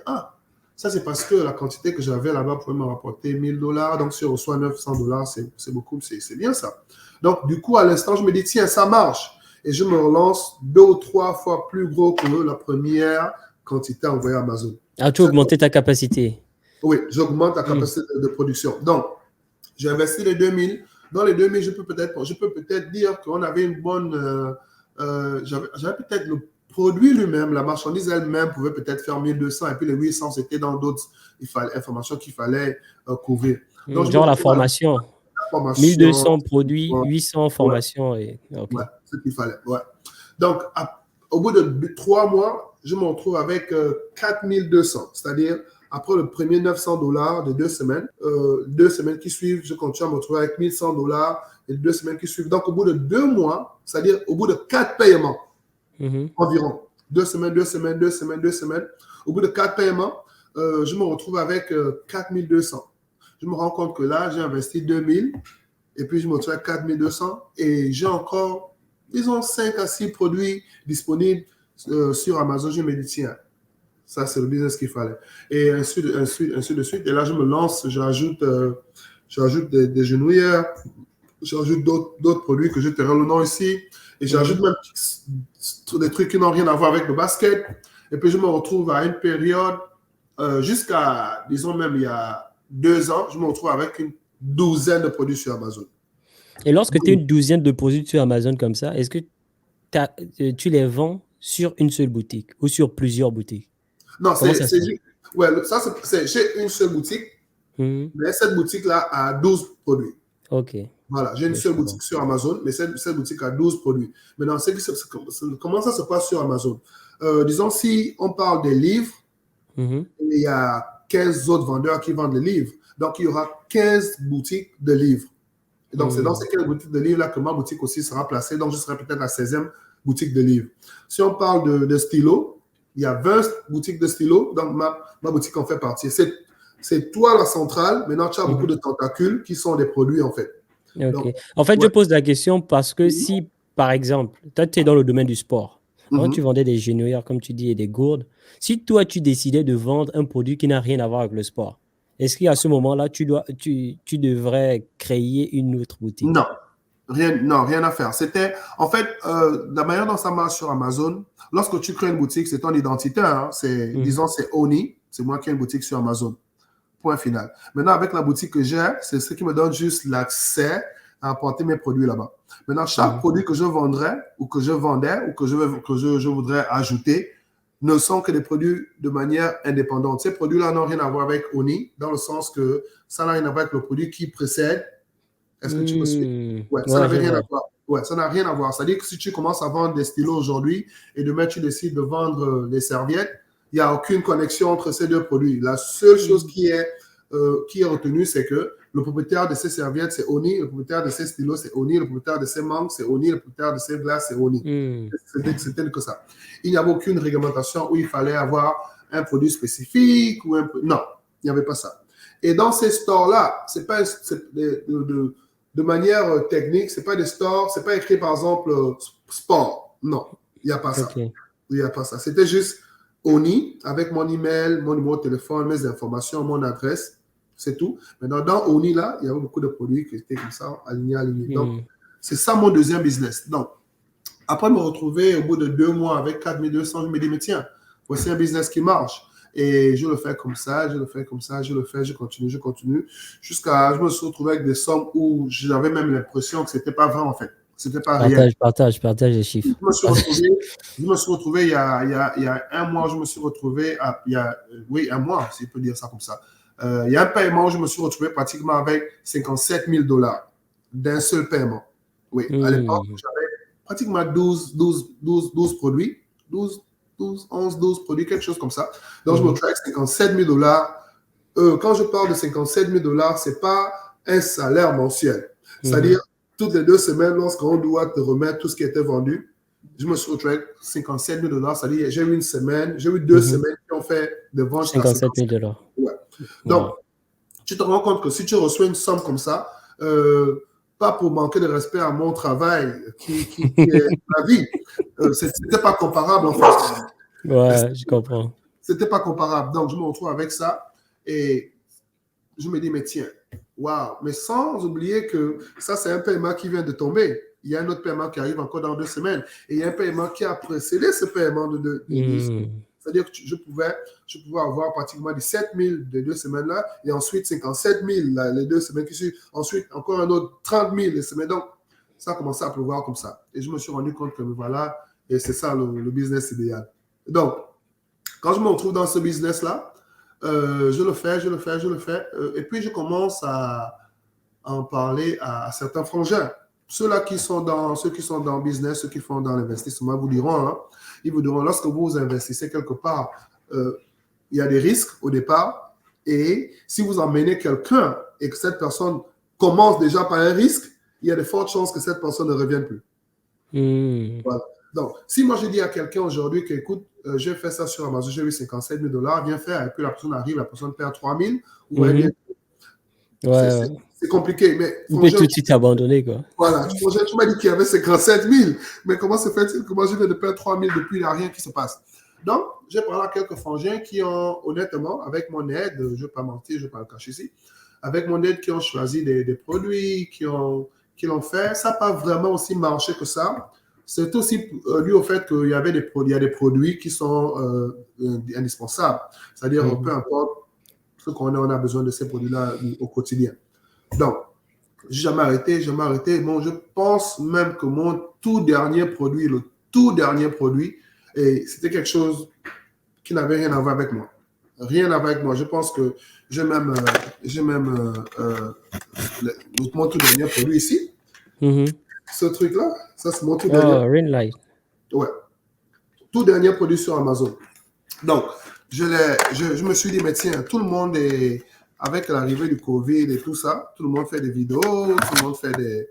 ça c'est parce que la quantité que j'avais là-bas pouvait me rapporter $1000. Donc, si je reçois $900, c'est beaucoup, c'est bien ça. Donc, du coup, à l'instant, je me dis, tiens, ça marche. Et je me relance 2 ou 3 fois plus gros que la première quantité envoyée à Amazon. Tu as augmenté ta capacité. Oui, j'augmente la capacité de production. Donc, j'ai investi les 2000. Dans les 2000, je peux peut-être dire qu'on avait une bonne... j'avais peut-être le produit lui-même, la marchandise elle-même pouvait peut-être faire 1200 et puis les 800 c'était dans d'autres informations qu'il fallait couvrir. Donc, genre la formation. 1200 produits, 800 formations. Ouais, ce qu'il fallait. Ouais. Donc, au bout de 3 mois, je me retrouve avec 4200, c'est-à-dire après le premier $900 de 2 semaines, 2 semaines qui suivent, je continue à me retrouver avec $1100 et 2 semaines qui suivent. Donc, au bout de 2 mois, c'est-à-dire au bout de 4 paiements, environ, 2 semaines, 2 semaines, 2 semaines, 2 semaines, au bout de 4 paiements, je me retrouve avec 4200. Je me rends compte que là, j'ai investi 2000 et puis je me retrouve avec 4200 et j'ai encore, disons, 5 à 6 produits disponibles sur Amazon. Je me dis, tiens, ça, c'est le business qu'il fallait. Et ainsi de suite. Et là, je me lance, j'ajoute des genouillères, j'ajoute d'autres produits que je tairai le nom ici. Et j'ajoute même des trucs qui n'ont rien à voir avec le basket. Et puis, je me retrouve à une période, jusqu'à, disons même, il y a 2 ans, je me retrouve avec une douzaine de produits sur Amazon. Et lorsque tu as une douzaine de produits sur Amazon comme ça, est-ce que tu les vends sur une seule boutique ou sur plusieurs boutiques? Non, Comment ça se passe? ouais, ça, c'est chez une seule boutique, mais cette boutique-là a 12 produits. Ok, Voilà, j'ai une je seule comprends. boutique sur Amazon, mais cette boutique a 12 produits. Maintenant, comment ça se passe sur Amazon? Disons, si on parle des livres, Mhm. il y a 15 autres vendeurs qui vendent les livres. Donc, il y aura 15 boutiques de livres. Et donc, c'est dans ces 15 boutiques de livres-là que ma boutique aussi sera placée. Donc, je serai peut-être la 16e boutique de livres. Si on parle de stylos, il y a 20 boutiques de stylos. Donc, ma boutique en fait partie. C'est toi la centrale. Maintenant, tu as beaucoup de tentacules qui sont des produits, en fait. Ok. Donc, En fait, je ouais. pose la question parce que si, par exemple, toi, tu es dans le domaine du sport, avant tu vendais des genouillères, comme tu dis, et des gourdes, si toi, tu décidais de vendre un produit qui n'a rien à voir avec le sport, est-ce qu'à ce moment-là, tu devrais créer une autre boutique? Non, rien à faire. C'était, en fait, la manière dont ça marche sur Amazon, lorsque tu crées une boutique, c'est ton identité. Hein, disons, c'est Oni. C'est moi qui ai une boutique sur Amazon. Point final. Maintenant, avec la boutique que j'ai, c'est ce qui me donne juste l'accès à apporter mes produits là-bas. Maintenant, chaque produit que je vendrais ou que je vendais ou que je voudrais ajouter ne sont que des produits de manière indépendante. Ces produits-là n'ont rien à voir avec Oni, dans le sens que ça n'a rien à voir avec le produit qui précède. Est-ce que tu me suis? Ouais, ça Ouais, n'avait je rien à vois. voir. Ouais, ça n'a rien à voir. C'est-à-dire que si tu commences à vendre des stylos aujourd'hui et demain tu décides de vendre des serviettes, il n'y a aucune connexion entre ces deux produits. La seule chose qui est retenue, c'est que le propriétaire de ces serviettes, c'est Oni, le propriétaire de ces stylos, c'est Oni, le propriétaire de ces mangues, c'est Oni, le propriétaire de ces glaces, c'est Oni. C'était que ça. Il n'y avait aucune réglementation où il fallait avoir un produit spécifique ou non, il n'y avait pas ça. Et dans ces stores-là, c'est pas de manière technique, c'est pas des stores, c'est pas écrit par exemple sport. Non, il n'y a pas ça. Ok. Il n'y a pas ça. C'était juste Oni avec mon email, mon numéro de téléphone, mes informations, mon adresse, c'est tout. Maintenant, dans Oni, là, il y avait beaucoup de produits qui étaient comme ça, alignés. Donc, c'est ça mon deuxième business. Donc, après me retrouver au bout de 2 mois avec 4200, je me dis, mais tiens, voici un business qui marche. Et je le fais comme ça, je continue, jusqu'à, je me suis retrouvé avec des sommes où j'avais même l'impression que c'était pas vrai en fait. C'était pas réel. Partage les chiffres. Je me suis retrouvé il y a un mois, je me suis retrouvé, oui, un mois, si je peux dire ça comme ça. Il y a un paiement où je me suis retrouvé pratiquement avec 57 000 $ d'un seul paiement. Oui, à l'époque, j'avais pratiquement 12 produits, 11, 12 produits, quelque chose comme ça. Donc, je me retrouve avec 57 000 $. Quand je parle de 57 000 $, ce n'est pas un salaire mensuel. C'est-à-dire, toutes les 2 semaines, lorsqu'on doit te remettre tout ce qui était vendu, je me suis retrouvé avec 57 000 $. C'est-à-dire, j'ai eu 2 semaines qui ont fait des ventes jusqu'à 57 000 $. Ouais. Donc, tu te rends compte que si tu reçois une somme comme ça, pas pour manquer de respect à mon travail qui est ma vie, c'était pas comparable en fait. Ouais, je comprends. C'était pas comparable. Donc, je me retrouve avec ça et je me dis, mais tiens, waouh, mais sans oublier que ça, c'est un paiement qui vient de tomber. Il y a un autre paiement qui arrive encore dans 2 semaines. Et il y a un paiement qui a précédé ce paiement de c'est-à-dire que je pouvais avoir pratiquement 17 000 les 2 semaines-là, et ensuite 57 000 les 2 semaines qui suivent, ensuite encore un autre 30 000 les semaines. Donc, ça a commencé à pleuvoir comme ça. Et je me suis rendu compte que voilà, et c'est ça le business idéal. Donc, quand je me retrouve dans ce business-là, je le fais, et puis je commence à en parler à certains frangins. Ceux qui sont dans le business, ceux qui font dans l'investissement, ils vous diront, lorsque vous investissez quelque part, il y a des risques au départ, et si vous emmenez quelqu'un et que cette personne commence déjà par un risque, il y a de fortes chances que cette personne ne revienne plus. Voilà. Donc, si moi je dis à quelqu'un aujourd'hui que, écoute, j'ai fait ça sur Amazon, j'ai eu 57 000 $, viens faire, et puis la personne arrive, la personne perd 3 000, ou elle vient. C'est compliqué, mais il peut tout de suite abandonner, quoi. Voilà, tu m'as dit qu'il y avait 57 000, mais comment se fait-il que moi je viens de perdre 3 000 depuis, il n'y a rien qui se passe? Donc, j'ai parlé à quelques frangins qui ont, honnêtement, avec mon aide, je ne vais pas mentir, je ne vais pas le cacher ici, avec mon aide, qui ont choisi des produits, qui l'ont fait. Ça n'a pas vraiment aussi marché que ça. C'est aussi dû au fait qu'il y a des produits qui sont indispensables. C'est-à-dire, peu importe ce qu'on a, on a besoin de ces produits-là au quotidien. Donc, J'ai jamais arrêté, jamais arrêté. Bon, je pense même que mon tout dernier produit, le tout dernier produit, et c'était quelque chose qui n'avait rien à voir avec moi. Rien à voir avec moi. Je pense que j'ai même mon tout dernier produit ici. Mhm. Ce truc-là, ça c'est mon tout dernier. Oh, Ring Light. Ouais, tout dernier produit sur Amazon. Donc, je me suis dit, mais tiens, tout le monde est, avec l'arrivée du Covid et tout ça, tout le monde fait des vidéos, tout le monde fait des...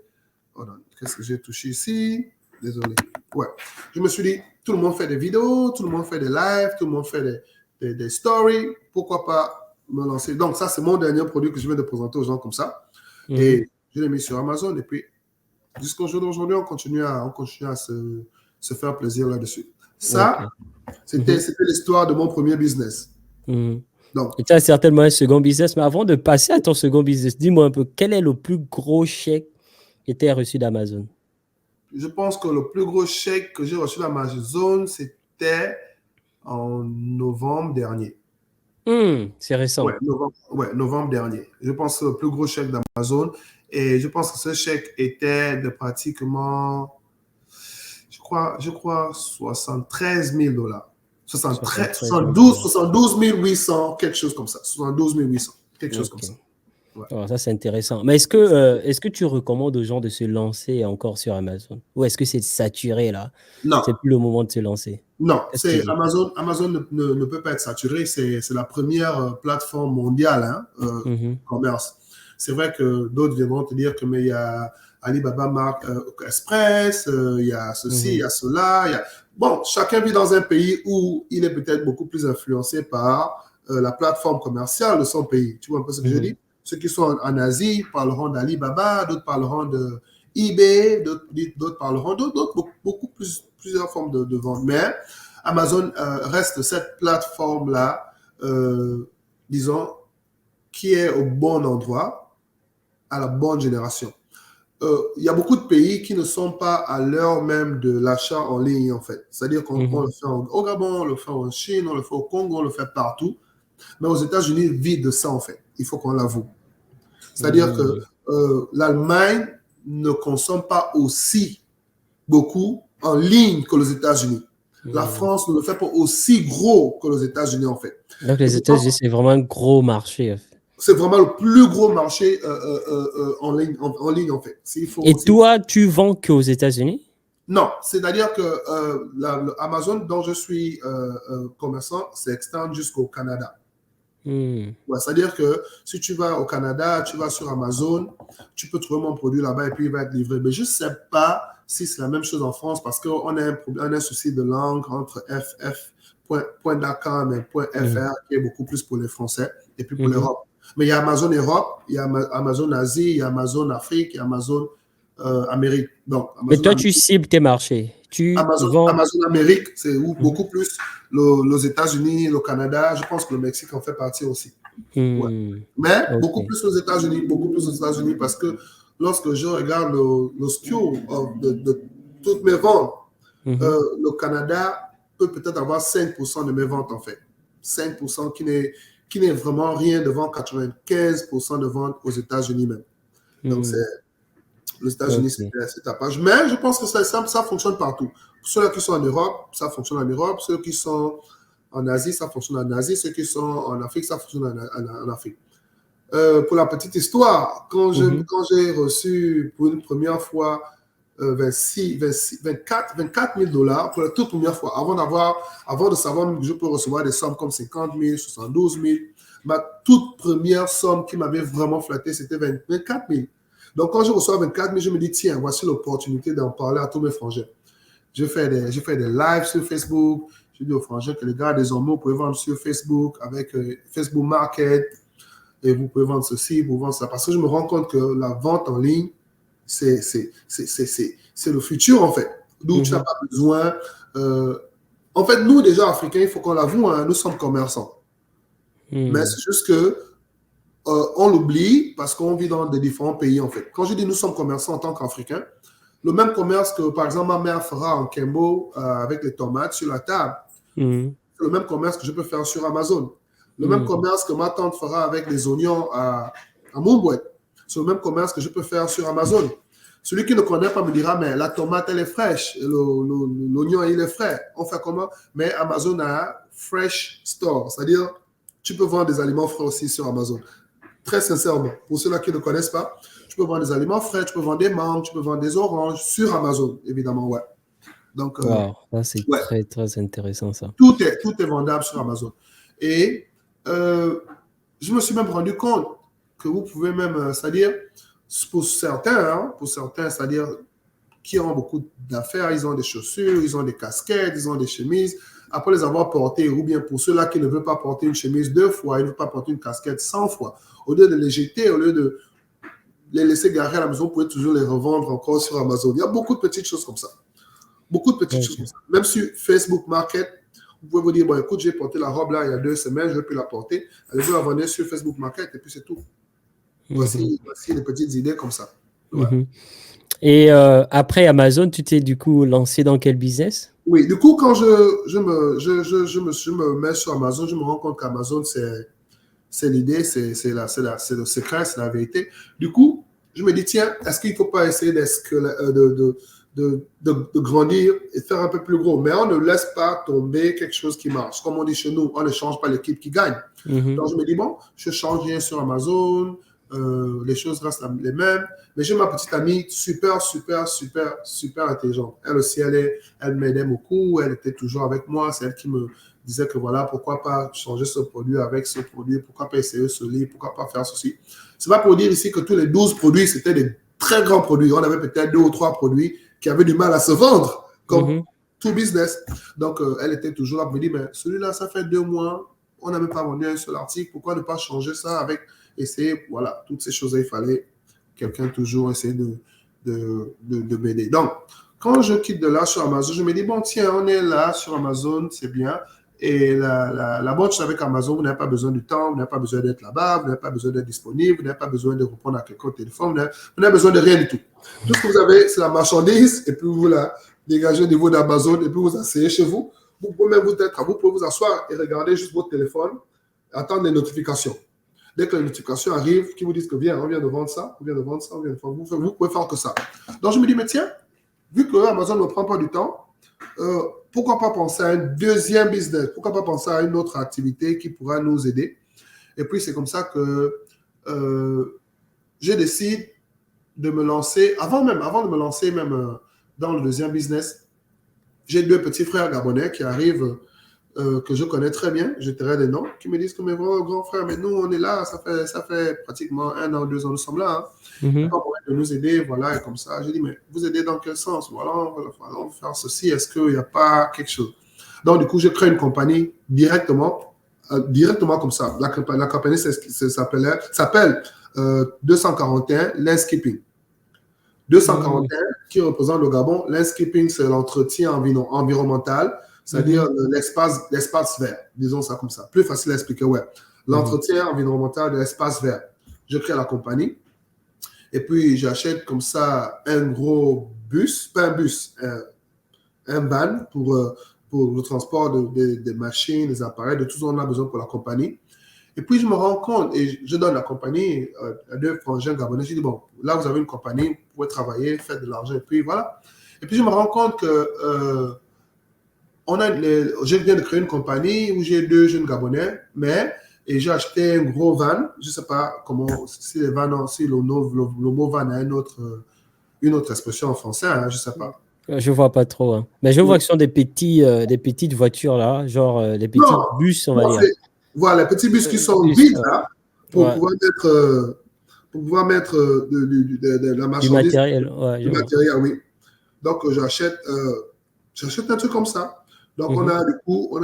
Oh non, qu'est-ce que j'ai touché ici? Désolé. Ouais. Je me suis dit, tout le monde fait des vidéos, tout le monde fait des lives, tout le monde fait des stories. Pourquoi pas me lancer? Donc, ça, c'est mon dernier produit que je viens de présenter aux gens comme ça. Et je l'ai mis sur Amazon. Et puis, jusqu'au jour d'aujourd'hui, on continue à se faire plaisir là-dessus. Ça, Ok. c'était l'histoire de mon premier business. Mhm. Donc, Et tu as certainement un second business, mais avant de passer à ton second business, dis-moi un peu, quel est le plus gros chèque que tu as reçu d'Amazon? je pense que le plus gros chèque que j'ai reçu d'Amazon, c'était en novembre dernier. C'est récent. Novembre dernier. Je pense que le plus gros chèque d'Amazon. Et je pense que ce chèque était de pratiquement, je crois 73 000 $. 73, 73 000 $. 72 800, quelque chose comme ça. 72 800, quelque chose comme Ok. ça. Ouais. Alors ça, c'est intéressant. Mais est-ce que tu recommandes aux gens de se lancer encore sur Amazon? Ou est-ce que c'est saturé là? Non, C'est plus le moment de se lancer. non, Qu'est-ce que tu c'est dis? Amazon. Amazon ne peut pas être saturé. C'est la première plateforme mondiale, hein, Mhm. commerce. C'est vrai que d'autres viendront te dire que mais il y a Alibaba Mark Express, il y a ceci, il y Mhm. a cela. Bon, chacun vit dans un pays où il est peut-être beaucoup plus influencé par la plateforme commerciale de son pays. Tu vois un peu ce que je Mhm. dis? Ceux qui sont en Asie parleront d'Alibaba, d'autres parleront de eBay, d'autres parleront d'autres, beaucoup plusieurs formes de vente. Mais Amazon reste cette plateforme-là, disons, qui est au bon endroit, à la bonne génération. Il y a beaucoup de pays qui ne sont pas à l'heure même de l'achat en ligne, en fait. C'est-à-dire qu'on le fait au Gabon, on le fait en Chine, on le fait au Congo, on le fait partout. Mais aux États-Unis, vide de ça, en fait. Il faut qu'on l'avoue. C'est-à-dire que Mhm. l'Allemagne ne consomme pas aussi beaucoup en ligne que les États-Unis. La Mhm. France ne le fait pas aussi gros que les États-Unis, en fait. Donc Et les pourtant, États-Unis, c'est vraiment un gros marché, en fait. c'est vraiment le plus gros marché en ligne, en ligne, en fait. Et toi, tu vends qu'aux États-Unis? Non, c'est-à-dire que Amazon, dont je suis commerçant, c'est externe jusqu'au Canada. Hmm. Ouais, c'est-à-dire que si tu vas au Canada, tu vas sur Amazon, tu peux trouver mon produit là-bas et puis il va être livré. Mais je ne sais pas si c'est la même chose en France parce qu'on a un souci de langue entre .com et Mhm. .fr qui est beaucoup plus pour les Français et puis pour Mhm. l'Europe. Mais il y a Amazon Europe, il y a Amazon Asie, il y a Amazon Afrique, il y a Amazon Amérique. Donc, Mais Amazon toi, Amérique. tu cibles tes marchés. Tu vends. Amazon Amérique, c'est Mhm. beaucoup plus les États-Unis, le Canada. Je pense que le Mexique en fait partie aussi. Ouais. Hmm. Mais beaucoup Ok. plus aux États-Unis, beaucoup plus aux États-Unis parce que lorsque je regarde le skew de toutes mes ventes, Mhm. le Canada peut peut-être avoir 5% de mes ventes en fait. 5% qui n'est vraiment rien devant 95% de ventes aux États-Unis même. Donc, Hmm. les États-Unis, Ok. c'est tapage. Mais je pense que ça fonctionne partout. Pour ceux qui sont en Europe, ça fonctionne en Europe. Ceux qui sont en Asie, ça fonctionne en Asie. Ceux qui sont en Afrique, ça fonctionne en Afrique. Pour la petite histoire, Mhm. quand j'ai reçu pour une première fois 24 000 $ pour la toute première fois, avant de savoir que je peux recevoir des sommes comme 50 000, 72 000, ma toute première somme qui m'avait vraiment flatté, c'était 24 000. Donc, quand je reçois 24 000, je me dis, tiens, voici l'opportunité d'en parler à tous mes frangins. Je fais des lives sur Facebook. Je dis aux frangins que les gars, désormais, vous pouvez vendre sur Facebook avec Facebook Market et vous pouvez vendre ceci, vous pouvez vendre ça. Parce que je me rends compte que la vente en ligne, c'est le futur, en fait. D'où tu n'as Mhm. pas besoin. En fait, nous, déjà, Africains, il faut qu'on l'avoue, hein, nous sommes commerçants. Mais Hmm. c'est juste que on l'oublie parce qu'on vit dans des différents pays, en fait. Quand je dis nous sommes commerçants en tant qu'Africains, le même commerce que, par exemple, ma mère fera en Kembo avec les tomates sur la table, Hmm. c'est le même commerce que je peux faire sur Amazon. Le même Hmm. commerce que ma tante fera avec les oignons à Mumbai. C'est le même commerce que je peux faire sur Amazon. Celui qui ne connaît pas me dira, mais la tomate, elle est fraîche, l'oignon, il est frais. On fait comment? Mais Amazon a un fresh store, c'est-à-dire tu peux vendre des aliments frais aussi sur Amazon. Très sincèrement, pour ceux-là qui ne connaissent pas, tu peux vendre des aliments frais, tu peux vendre des mangues, tu peux vendre des oranges sur Amazon, évidemment, ouais. Donc, Wow, c'est ouais, très, très intéressant ça. tout est vendable sur Amazon. Et je me suis même rendu compte que vous pouvez même, c'est-à-dire, pour certains, c'est-à-dire, qui ont beaucoup d'affaires, ils ont des chaussures, ils ont des casquettes, ils ont des chemises. Après les avoir portées, ou bien pour ceux-là qui ne veulent pas porter une chemise 2 fois, ils ne veulent pas porter une casquette 100 fois, au lieu de les jeter, au lieu de les laisser garer à la maison, vous pouvez toujours les revendre encore sur Amazon. Il y a beaucoup de petites choses comme ça. Beaucoup de petites choses comme ça. Même sur Facebook Market, vous pouvez vous dire, bon, écoute, j'ai porté la robe là il y a 2 semaines, je ne vais plus la porter. Allez-vous la vendre sur Facebook Market et puis c'est tout. Voici des petites idées comme ça. Ouais. Et après Amazon, tu t'es du coup lancé dans quel business? Oui, du coup, quand je me mets sur Amazon, je me rends compte qu'Amazon, c'est l'idée, c'est le secret, c'est la vérité. Du coup, je me dis, tiens, est-ce qu'il ne faut pas essayer de grandir et faire un peu plus gros? Mais on ne laisse pas tomber quelque chose qui marche. Comme on dit chez nous, on ne change pas l'équipe qui gagne. Donc, je me dis, bon, je ne change rien sur Amazon, les choses restent les mêmes. Mais j'ai ma petite amie super intelligente. Elle aussi, elle m'aidait beaucoup. Elle était toujours avec moi. C'est elle qui me disait que voilà, pourquoi pas changer ce produit avec ce produit, pourquoi pas essayer ce livre, pourquoi pas faire ceci. C'est pas pour dire ici que tous les 12 produits, c'était des très grands produits. On avait peut-être 2 ou 3 produits qui avaient du mal à se vendre, comme tout business. Donc, elle était toujours là pour me dire, mais celui-là, ça fait 2 mois, on n'a même pas vendu un seul article, pourquoi ne pas changer ça avec, essayer, voilà, toutes ces choses-là, il fallait quelqu'un toujours essayer de m'aider. Donc, quand je quitte de là sur Amazon, je me dis, bon, tiens, on est là sur Amazon, c'est bien. Et la bonne chose avec Amazon, vous n'avez pas besoin du temps, vous n'avez pas besoin d'être là-bas, vous n'avez pas besoin d'être disponible, vous n'avez pas besoin de répondre à quelqu'un au téléphone, vous n'avez besoin de rien du tout. Tout ce que vous avez, c'est la marchandise, et puis vous la dégagez au niveau d'Amazon, et puis vous asseyez chez vous. Vous pouvez même vous pouvez vous asseoir et regarder juste votre téléphone, attendre les notifications. Dès que les notifications arrivent, qui vous disent que viens, on vient de vendre ça, on vient de vendre ça, on vient de vendre ça, vous pouvez faire que ça. Donc je me dis, mais tiens, vu que Amazon ne prend pas du temps, pourquoi pas penser à un deuxième business? Pourquoi pas penser à une autre activité qui pourra nous aider? Et puis, c'est comme ça que je décide de me lancer, avant de me lancer même dans le deuxième business, j'ai 2 petits frères gabonais qui arrivent, que je connais très bien, je tairai des noms, qui me disent que mes grands frères, mais nous, on est là, ça fait pratiquement 1 an, 2 ans, nous sommes là. Pas moyen de nous aider, voilà, et comme ça. J'ai dit, mais vous aidez dans quel sens? Voilà, on va faire ceci, est-ce qu'il n'y a pas quelque chose? Donc, du coup, je crée une compagnie directement comme ça. La compagnie s'appelle 241 Landscaping. 241 qui représente le Gabon. Landscaping, c'est l'entretien environnemental, c'est-à-dire l'espace vert, disons ça comme ça. Plus facile à expliquer, ouais. L'entretien environnemental de l'espace vert. Je crée la compagnie. Et puis, j'achète comme ça un gros bus, pas un bus, un van pour le transport des machines, des appareils, de tout ce qu'on a besoin pour la compagnie. Et puis, je me rends compte, et je donne la compagnie à 2 frangins gabonais. Je dis, bon, là, vous avez une compagnie, vous pouvez travailler, faire de l'argent, et puis voilà. Et puis, je me rends compte que je viens de créer une compagnie où j'ai 2 jeunes gabonais, et j'ai acheté un gros van. Je ne sais pas comment, si les vannes, si le mot van a une autre expression en français, hein, je ne sais pas. Je ne vois pas trop. Hein. Mais je vois que ce sont des petites voitures là, genre des petits bus, on va dire. Voilà, les petits bus qui sont vides là, pour pouvoir mettre de la marchandise. Du matériel, du matériel, oui. Donc, j'achète un truc comme ça. Donc, on a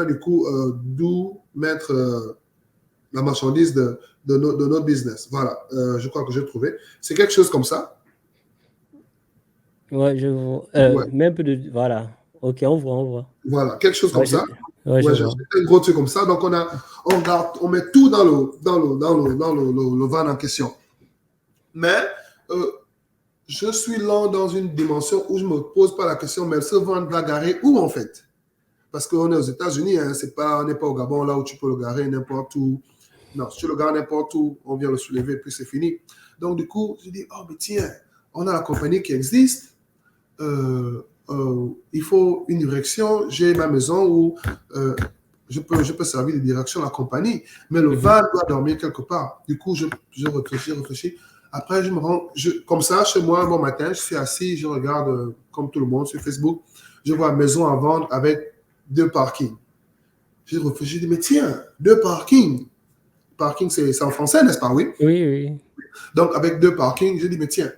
du coup d'où mettre la marchandise de notre business. Voilà, je crois que j'ai trouvé. C'est quelque chose comme ça. Ouais, je vois. Mais un peu de... Voilà. Ok, on voit. Voilà, quelque chose comme ça. Ouais, j'ai un gros truc comme ça. Donc, on met tout dans le van en question. Mais je suis là dans une dimension où je ne me pose pas la question, mais ce van va garer où en fait? Parce qu'on est aux États-Unis, hein, on n'est pas au Gabon, là où tu peux le garer n'importe où. Non, si tu le gardes n'importe où, on vient le soulever, puis c'est fini. Donc, du coup, je dis, oh, mais tiens, on a la compagnie qui existe. Il faut une direction. J'ai ma maison où je peux servir de direction à la compagnie, mais le van doit dormir quelque part. Du coup, je réfléchis. Après, je me rends, comme ça, chez moi, un bon matin, je suis assis, je regarde, comme tout le monde, sur Facebook, je vois maison à vendre avec 2 parkings. J'ai réfléchi, je dis, mais tiens, 2 parkings. Parking, c'est en français, n'est-ce pas? Oui. Oui, oui. Donc, avec 2 parkings, j'ai dit, mais tiens,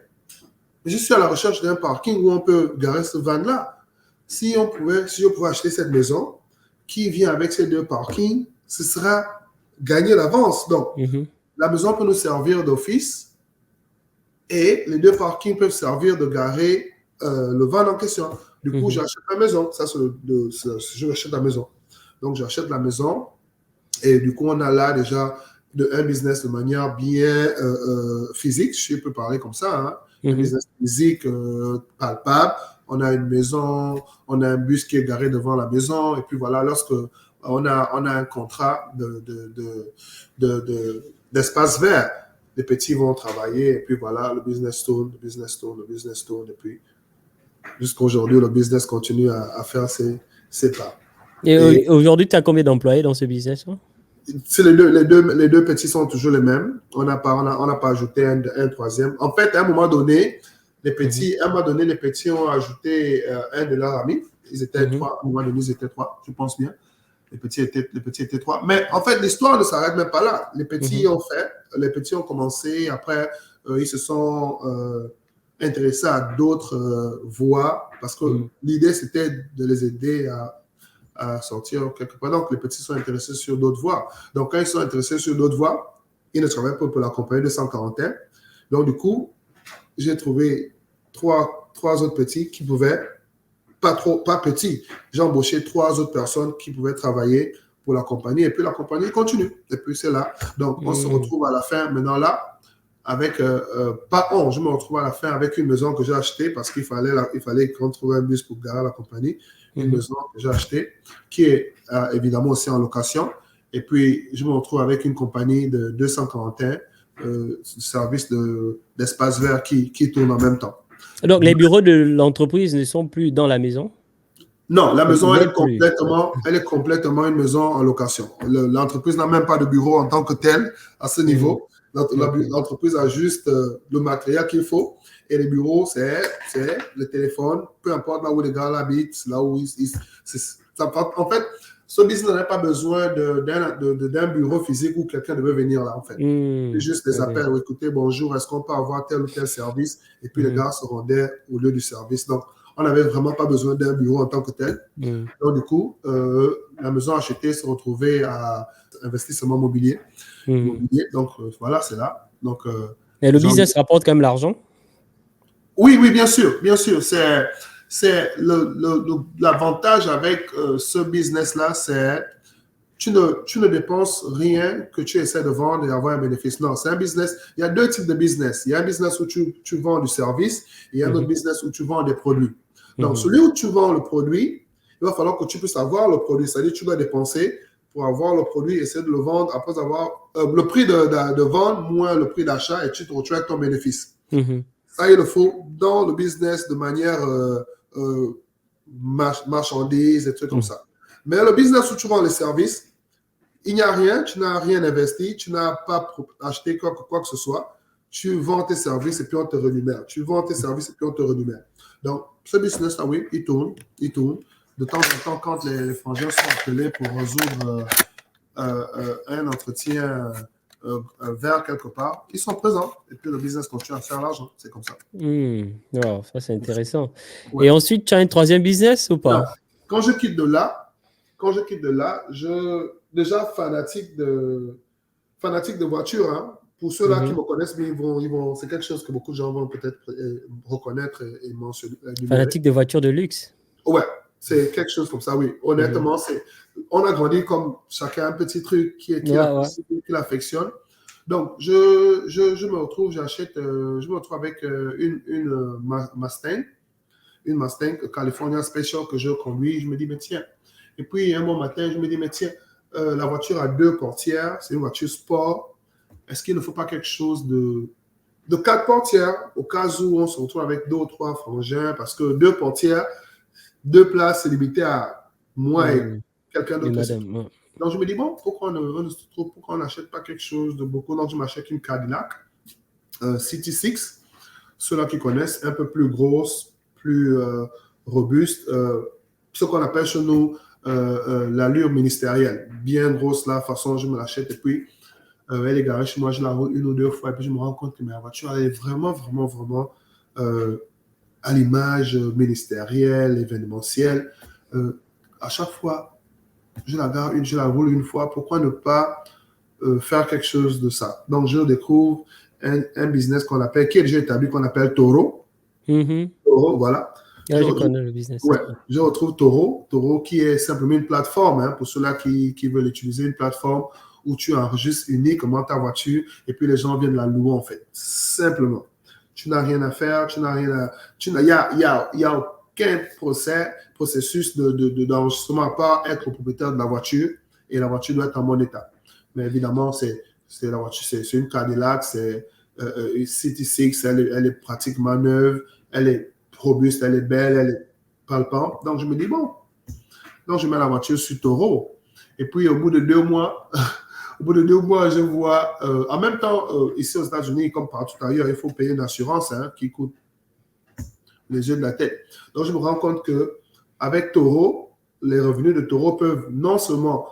je suis à la recherche d'un parking où on peut garer ce van-là. Si je pouvais acheter cette maison qui vient avec ces 2 parkings, ce sera gagner l'avance. Donc, la maison peut nous servir d'office et les 2 parkings peuvent servir de garer le van en question. Du coup, j'achète la maison. Je achète la maison. Donc, j'achète la maison et du coup, on a là déjà un business de manière bien physique, je peux parler comme ça, hein. Un business physique palpable. On a une maison, on a un bus qui est garé devant la maison, et puis voilà, lorsque on a un contrat d'espace vert, les petits vont travailler, et puis voilà, le business tourne, et puis jusqu'à aujourd'hui, le business continue à faire ses pas. Et aujourd'hui, tu as combien d'employés dans ce business-là? Les deux petits sont toujours les mêmes. On n'a pas ajouté un troisième. En fait, à un moment donné, les petits ont ajouté un de leurs amis. Ils étaient 3. À un moment donné, ils étaient 3, je pense bien. Les petits étaient 3. Mais en fait, l'histoire ne s'arrête même pas là. Les petits ont commencé. Après, ils se sont intéressés à d'autres voies parce que l'idée, c'était de les aider à sortir quelque part. Donc, les petits sont intéressés sur d'autres voies. Donc, quand ils sont intéressés sur d'autres voies, ils ne travaillent pas pour la compagnie de 141. Donc, du coup, j'ai trouvé trois autres petits qui pouvaient, pas petits, j'ai embauché 3 autres personnes qui pouvaient travailler pour la compagnie. Et puis, la compagnie continue. Et puis, c'est là. Donc, on se retrouve à la fin, maintenant là, avec, je me retrouve à la fin avec une maison que j'ai achetée parce qu'il fallait qu'on trouve un bus pour garer la compagnie. Une maison que j'ai achetée, qui est évidemment aussi en location. Et puis, je me retrouve avec une compagnie de 241, service d'espace vert qui tourne en même temps. Donc, les bureaux de l'entreprise ne sont plus dans la maison? Non, la maison, elle est complètement une maison en location. L'entreprise n'a même pas de bureau en tant que tel à ce niveau. L'entreprise a juste le matériel qu'il faut. Et les bureaux, c'est le téléphone, peu importe là où les gars habitent, là où en fait, ce business n'a pas besoin d'un bureau physique où quelqu'un devait venir là, en fait. C'est juste des appels, écoutez, bonjour, est-ce qu'on peut avoir tel ou tel service? Et puis les gars se rendaient au lieu du service. Donc, on n'avait vraiment pas besoin d'un bureau en tant que tel. Donc, du coup, la maison achetée se retrouvait à investissement mobilier. Donc, voilà, c'est là. Donc, et le business rapporte quand même l'argent? Oui, bien sûr. C'est l'avantage avec ce business-là, c'est tu ne dépenses rien que tu essaies de vendre et avoir un bénéfice. Non, c'est un business. Il y a 2 types de business. Il y a un business où tu vends du service et il y a un autre business où tu vends des produits. Donc, celui où tu vends le produit, il va falloir que tu puisses avoir le produit. C'est-à-dire que tu dois dépenser pour avoir le produit, essayer de le vendre après avoir le prix de vente moins le prix d'achat et tu te retrouves avec ton bénéfice. Ça, il le faut dans le business de manière marchandise et trucs comme ça. Mais le business où tu vends les services, il n'y a rien, tu n'as rien investi, tu n'as pas acheté quoi que ce soit. Tu vends tes services et puis on te rémunère. Tu vends tes services et puis on te rémunère. Donc, ce business-là, oui, il tourne. De temps en temps, quand les frangins sont appelés pour résoudre un entretien vers quelque part, ils sont présents. Et puis le business continue à faire l'argent. C'est comme ça. Wow, ça, c'est intéressant. Ouais. Et ensuite, tu as un troisième business ou pas? Non. Quand je quitte de là, déjà fanatique de voiture, hein. Pour ceux-là qui me connaissent, mais c'est quelque chose que beaucoup de gens vont peut-être reconnaître et mentionner. Fanatique de voitures de luxe? Ouais, c'est quelque chose comme ça, oui. Honnêtement, on a grandi comme chacun un petit truc qui l'affectionne. Donc, je me retrouve avec une Mustang. Une Mustang California Special que je conduis. Je me dis, mais tiens. Et puis, un bon matin, je me dis, mais tiens, la voiture a 2 portières, c'est une voiture sport. Est-ce qu'il ne faut pas quelque chose de 4 portières au cas où on se retrouve avec 2 ou 3 frangins? Parce que 2 portières, 2 places, c'est limité à moi et quelqu'un Et d'autre. madame. Donc, je me dis, bon, pourquoi on n'achète pas quelque chose de beaucoup? Donc, je m'achète une Cadillac CT6. Ceux-là qui connaissent, un peu plus grosse, plus robuste. Ce qu'on appelle chez nous l'allure ministérielle. Bien grosse, là, façon, je me l'achète et puis elle est garée chez moi, je la roule 1 ou 2 fois et puis je me rends compte que ma voiture, elle est vraiment, vraiment, vraiment à l'image ministérielle, événementielle. À chaque fois, je la roule une fois. Pourquoi ne pas faire quelque chose de ça? Donc, je découvre un business qui est déjà établi, qu'on appelle Toro. Toro, voilà. Je connais le business. Ouais, je retrouve Toro. Toro qui est simplement une plateforme, pour ceux-là qui veulent utiliser une plateforme où tu enregistres uniquement ta voiture et puis les gens viennent la louer, en fait. Simplement. Tu n'as rien à faire, il n'y a aucun processus d'enregistrement à part être le propriétaire de la voiture et la voiture doit être en bon état. Mais évidemment, c'est la voiture, c'est une Cadillac, c'est CT6, elle est pratiquement neuve, elle est robuste, elle est belle, elle est palpable. Donc, je me dis, bon, donc je mets la voiture sur Toro. Et puis, au bout de 2 mois, je vois, en même temps, ici aux États-Unis, comme partout ailleurs, il faut payer une assurance qui coûte les yeux de la tête. Donc, je me rends compte qu'avec Toro, les revenus de Toro peuvent non seulement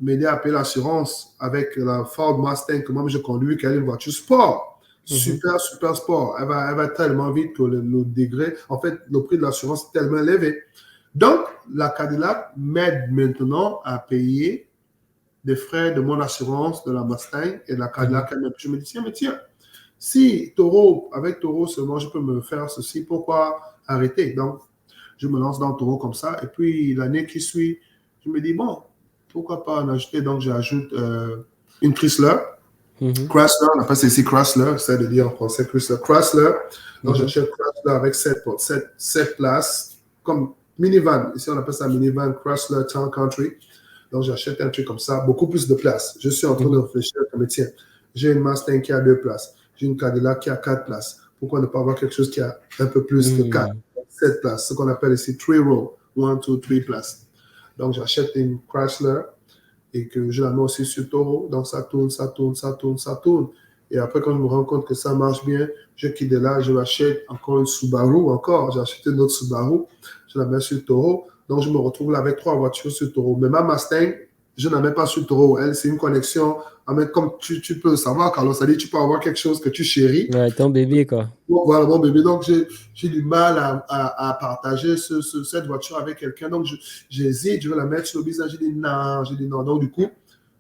m'aider à payer l'assurance avec la Ford Mustang que moi je conduis, qui est une voiture sport. Super, super sport. Elle va tellement vite que le degré, en fait, le prix de l'assurance est tellement élevé. Donc, la Cadillac m'aide maintenant à payer des frais de mon assurance de la Mustang et de la Cadillac. Je me dis, tiens, si avec Toro seulement, je peux me faire ceci, pourquoi arrêter? Donc, je me lance dans Toro comme ça. Et puis, l'année qui suit, je me dis, bon, pourquoi pas en ajouter? Donc, j'ajoute une Chrysler. Chrysler, on appelle ça ici Chrysler, c'est de dire en français Chrysler. Donc, j'achète Chrysler avec 7 places, comme minivan. Ici, on appelle ça minivan Chrysler Town Country. Donc, j'achète un truc comme ça, beaucoup plus de place. Je suis en train de réfléchir comme tiens, j'ai une Mustang qui a 2 places, j'ai une Cadillac qui a 4 places. Pourquoi ne pas avoir quelque chose qui a un peu plus de 4, 7 places, ce qu'on appelle ici 3 row, 1, 2, 3 places. Donc, j'achète une Chrysler et que je la mets aussi sur Toro. Donc, ça tourne. Et après, quand je me rends compte que ça marche bien, je quitte de là, je m'achète encore une Subaru, j'ai acheté une autre Subaru, je la mets sur Toro. Donc, je me retrouve là avec 3 voitures sur Toro. Mais ma Mustang, je n'en mets pas sur Toro. Elle, c'est une connexion. Comme tu peux le savoir, Carlos, ça dit tu peux avoir quelque chose que tu chéris. Ouais, ton bébé, quoi. Bon, voilà, mon bébé. Donc, j'ai du mal à partager cette voiture avec quelqu'un. Donc, j'hésite, je vais la mettre sur le business. J'ai dit non. Donc, du coup,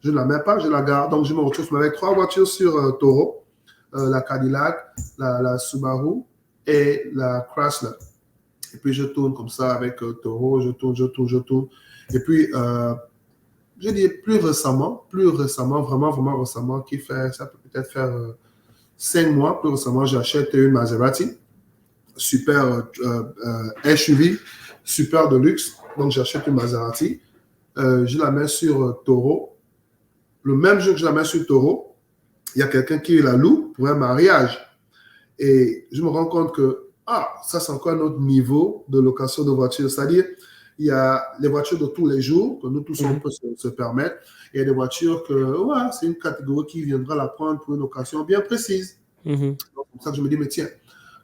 je ne la mets pas, je la garde. Donc, je me retrouve avec 3 voitures sur Toro. La Cadillac, la Subaru et la Chrysler. Et puis, je tourne comme ça avec Toro, je tourne. Et puis, je dis plus récemment, vraiment, vraiment récemment, ça peut peut-être faire 5 mois, plus récemment, j'achète une Maserati, super SUV, super de luxe. Donc, j'achète une Maserati. Je la mets sur Toro. Le même jour que je la mets sur Toro, il y a quelqu'un qui la loue pour un mariage. Et je me rends compte que ça, c'est encore un autre niveau de location de voitures. C'est-à-dire, il y a les voitures de tous les jours que nous tous, on peut se permettre. Et il y a des voitures que, c'est une catégorie qui viendra la prendre pour une occasion bien précise. Donc, c'est comme ça que je me dis, mais tiens.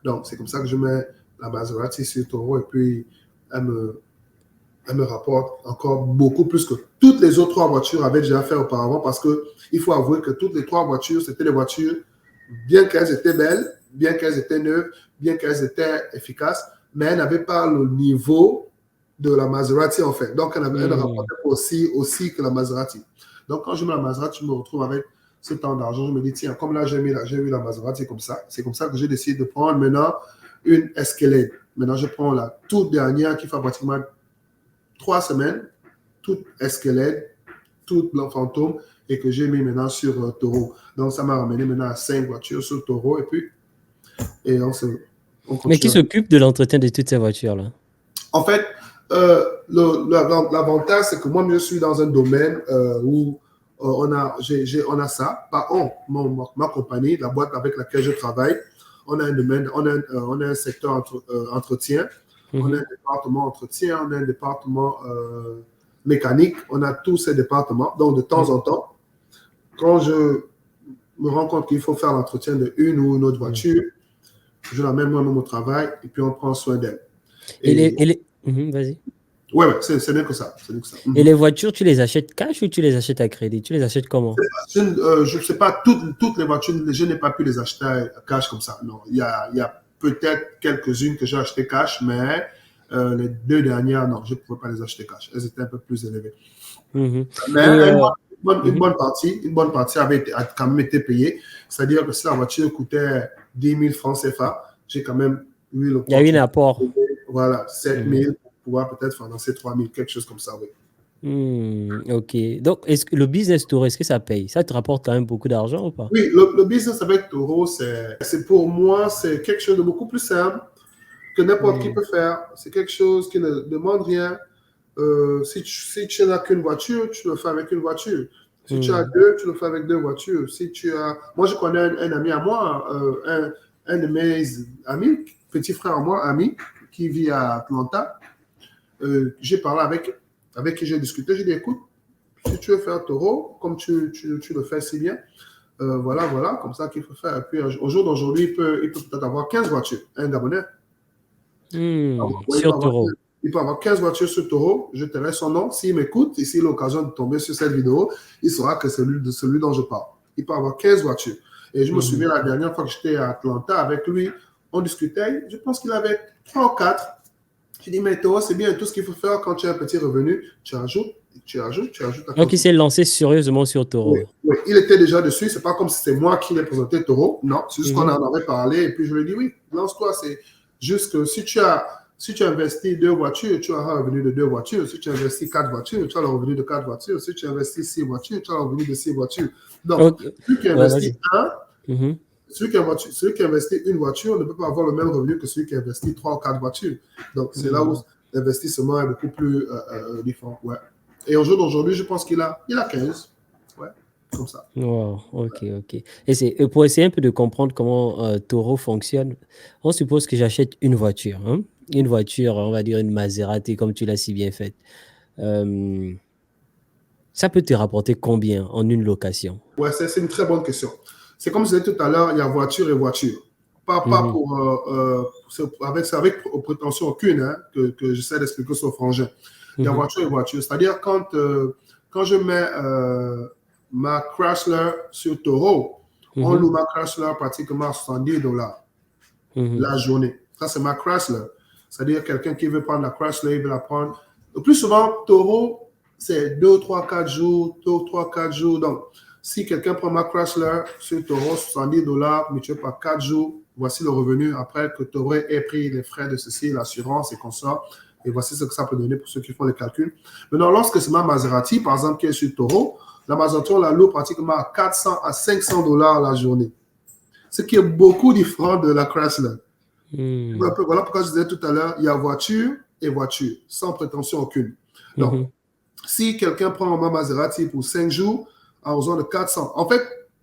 Donc, c'est comme ça que je mets la Maserati sur Toro et puis elle me rapporte encore beaucoup plus que toutes les autres 3 voitures avaient déjà fait auparavant parce qu'il faut avouer que toutes les 3 voitures, c'était des voitures, bien qu'elles étaient belles, bien qu'elles étaient neuves, bien qu'elles étaient efficaces, mais elles n'avaient pas le niveau de la Maserati en fait. Donc, elle ne rapportait pas aussi que la Maserati. Donc, quand je mets la Maserati, je me retrouve avec ce temps d'argent. Je me dis, tiens, comme là, j'ai eu la Maserati comme ça. C'est comme ça que j'ai décidé de prendre maintenant une Escalade. Maintenant, je prends la toute dernière qui fait pratiquement 3 semaines, toute Escalade, toute blanc fantôme et que j'ai mis maintenant sur Toro. Donc, ça m'a ramené maintenant à 5 voitures sur Toro et puis, on continue. Mais qui s'occupe de l'entretien de toutes ces voitures-là? En fait, L'avantage, c'est que moi, je suis dans un domaine où on a ça. Pas ma compagnie, la boîte avec laquelle je travaille, on a un domaine, on a un secteur entretien, on a un département entretien, on a un département mécanique, on a tous ces départements. Donc, de temps en temps, quand je me rends compte qu'il faut faire l'entretien de une ou une autre voiture, je l'amène moi-même au travail et puis on prend soin d'elle. Vas-y. Ouais, c'est bien que ça. Et les voitures, tu les achètes cash ou tu les achètes à crédit? Tu les achètes comment? Je ne sais pas, toutes les voitures, je n'ai pas pu les acheter cash comme ça. Non, il y a peut-être quelques-unes que j'ai achetées cash, mais les 2 dernières, non, je ne pouvais pas les acheter cash. Elles étaient un peu plus élevées. Mais une bonne partie a quand même été payée. C'est-à-dire que si la voiture coûtait 10 000 francs CFA, j'ai quand même eu le Il y a eu un apport. Voilà, 7 000 pour pouvoir peut-être financer 3 000, quelque chose comme ça, oui. Ok. Donc, est-ce que le business Toro, est-ce que ça paye? Ça te rapporte quand même beaucoup d'argent ou pas? Oui, le business avec Toro, c'est pour moi, c'est quelque chose de beaucoup plus simple que n'importe qui peut faire. C'est quelque chose qui ne demande rien. Si tu n'as qu'une voiture, tu le fais avec une voiture. Si tu as deux, tu le fais avec 2 voitures. Moi, je connais un ami à moi, un de mes amis, petit frère à moi, ami, qui vit à Atlanta. J'ai parlé avec qui j'ai discuté. J'ai dit, écoute, si tu veux faire Toro, comme tu le fais si bien, voilà, comme ça qu'il faut faire. Et puis, au jour d'aujourd'hui, il peut peut-être avoir 15 voitures, un Gabonais. Sur Toro. Il peut avoir 15 voitures sur Toro. Je te laisse son nom. S'il m'écoute et s'il a l'occasion de tomber sur cette vidéo, il saura que c'est celui dont je parle. Il peut avoir 15 voitures. Et je me souviens la dernière fois que j'étais à Atlanta avec lui, on discutait. Je pense qu'il avait 3 ou 4. Je dis, mais Toro, c'est bien tout ce qu'il faut faire quand tu as un petit revenu. Tu ajoutes. Donc, il s'est lancé sérieusement sur Toro. Oui, il était déjà dessus. C'est pas comme si c'était moi qui l'ai présenté Toro. Non, c'est juste qu'on en avait parlé. Et puis, je lui ai dit, oui, lance-toi. C'est juste que si tu investis 2 voitures, tu auras le revenu de 2 voitures. Si tu investis 4 voitures, tu as le revenu de 4 voitures. Si tu investis 6 voitures, tu as le revenu de 6 voitures. Donc, celui qui investit celui qui investit une voiture ne peut pas avoir le même revenu que celui qui investit 3 ou 4 voitures. Donc, c'est là où l'investissement est beaucoup plus différent. Ouais. Et au jour d'aujourd'hui, je pense qu'il a 15. Ouais, comme ça. Wow, ok. Et pour essayer un peu de comprendre comment Toro fonctionne, on suppose que j'achète une voiture. Une voiture, on va dire une Maserati, comme tu l'as si bien faite. Ça peut te rapporter combien en une location? Ouais, c'est une très bonne question. C'est comme je disais tout à l'heure, il y a voiture et voiture. Pas pour avec prétention aucune que j'essaie d'expliquer sur frangin. Il y a voiture et voiture. C'est-à-dire quand je mets ma Chrysler sur Toro, on loue ma Chrysler pratiquement à $70 la journée. Ça, c'est ma Chrysler. C'est-à-dire quelqu'un qui veut prendre la Chrysler, il veut la prendre. Le plus souvent, Toro, c'est 2, 3, 4 jours, 2, 3, 4 jours. Donc, si quelqu'un prend ma Chrysler sur Toro, $70, mais tu veux pas 4 jours, voici le revenu après que Toro ait pris les frais de ceci, l'assurance et qu'on sort. Et voici ce que ça peut donner pour ceux qui font les calculs. Maintenant, lorsque c'est ma Maserati, par exemple, qui est sur Toro, la Maserati, on la loue pratiquement à 400 à $500 la journée. Ce qui est beaucoup différent de la Chrysler. Voilà pourquoi je disais tout à l'heure, il y a voiture et voiture, sans prétention aucune. Donc, si quelqu'un prend ma Maserati pour 5 jours, à raison de 400. En fait,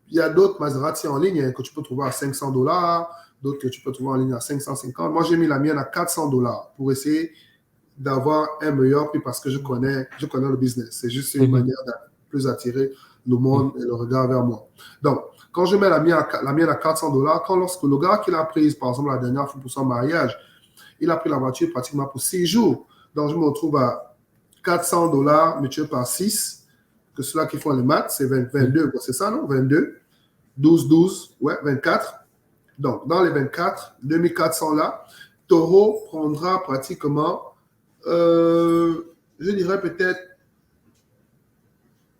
il y a d'autres Maserati en ligne que tu peux trouver à $500, d'autres que tu peux trouver en ligne à 550. Moi, j'ai mis la mienne à $400 pour essayer d'avoir un meilleur prix parce que je connais le business. C'est juste une manière de plus attirer le monde et le regard vers moi. Donc, quand je mets la mienne à $400, lorsque le gars qui l'a prise, par exemple, la dernière fois pour son mariage, il a pris la voiture pratiquement pour 6 jours. Donc, je me retrouve à $400 multiplié par 6, que ceux-là qui font les maths, c'est 22, c'est ça, non? 22, 12, ouais, 24. Donc, dans les 24, 2400 là, Toro prendra pratiquement, je dirais peut-être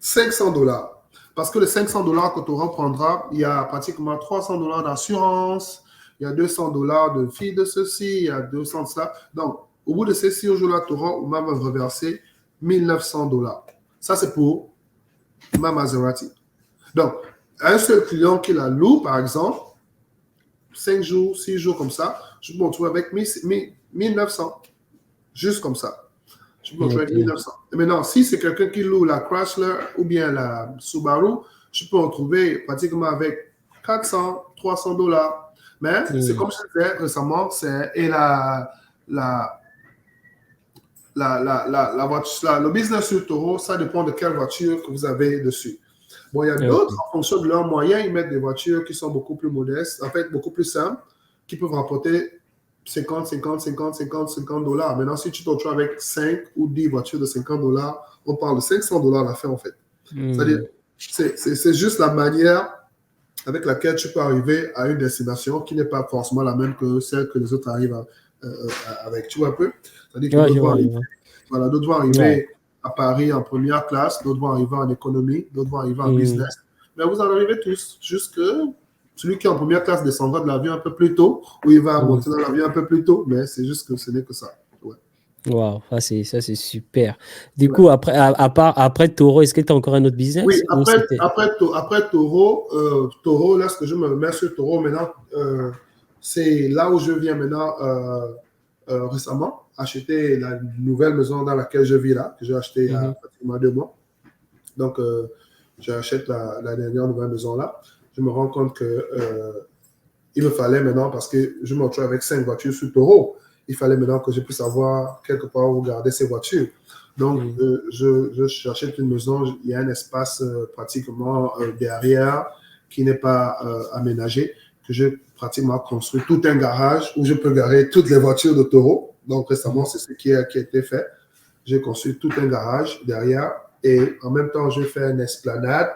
$500. Parce que les $500 que Toro prendra, il y a pratiquement $300 d'assurance, il y a $200 de fee de ceci, il y a 200 de ça. Donc, au bout de ces 6 jours-là, Toro va me reverser $1 900. Ça, c'est pour ma Maserati. Donc, un seul client qui la loue, par exemple, 5 jours, 6 jours comme ça, je me retrouve avec 1 900. Juste comme ça. Je peux me retrouver avec 1900. Et maintenant, si c'est quelqu'un qui loue la Chrysler ou bien la Subaru, je peux me retrouver pratiquement avec 400, 300 dollars. Mais c'est comme je disais récemment, le business sur Toro, ça dépend de quelle voiture que vous avez dessus. Bon, il y a d'autres, en fonction de leurs moyens, ils mettent des voitures qui sont beaucoup plus modestes, en fait, beaucoup plus simples, qui peuvent rapporter 50, 50, 50, 50, 50 dollars. Maintenant, si tu te retrouves avec 5 ou 10 voitures de 50 dollars, on parle de 500 dollars à la fin, en fait. C'est-à-dire, c'est juste la manière avec laquelle tu peux arriver à une destination qui n'est pas forcément la même que celle que les autres arrivent avec. Tu vois un peu? C'est-à-dire que d'autres vont arriver à Paris en première classe, d'autres vont arriver en économie, d'autres vont arriver en business. Mais vous en arrivez tous. Juste que celui qui est en première classe descendra de l'avion un peu plus tôt, ou il va monter dans l'avion un peu plus tôt, mais c'est juste que ce n'est que ça. Wow, ça c'est super. Du coup, après Toro, est-ce que tu as encore un autre business? Oui, après Toro, lorsque je me mets sur Toro maintenant, c'est là où je viens maintenant récemment acheter la nouvelle maison dans laquelle je vis là, que j'ai acheté il y a pratiquement 2 mois. Donc, j'achète la dernière nouvelle maison là. Je me rends compte que il me fallait maintenant, parce que je me retrouve avec 5 voitures sur Toro, il fallait maintenant que je puisse avoir quelque part où garder ces voitures. Donc, j'achète une maison, il y a un espace pratiquement derrière qui n'est pas aménagé, que j'ai pratiquement construit tout un garage où je peux garer toutes les voitures de Toro. Donc, récemment, c'est ce qui a été fait. J'ai construit tout un garage derrière et en même temps, je fais une esplanade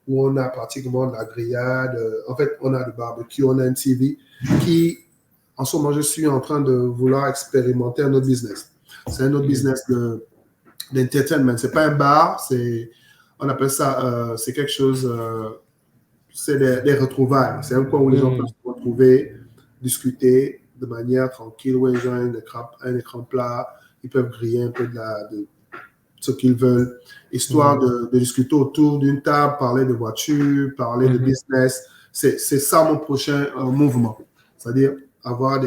où on a pratiquement de la grillade. En fait, on a du barbecue, on a une TV qui, en ce moment, je suis en train de vouloir expérimenter un autre business. C'est un autre business d'entertainment. C'est pas un bar, on appelle ça, c'est quelque chose, c'est des retrouvailles. C'est un coin où les gens peuvent se retrouver, discuter de manière tranquille, où ils ont un écran plat, ils peuvent griller un peu de ce qu'ils veulent, histoire de discuter autour d'une table, parler de voitures, parler de business. C'est ça mon prochain mouvement. C'est-à-dire avoir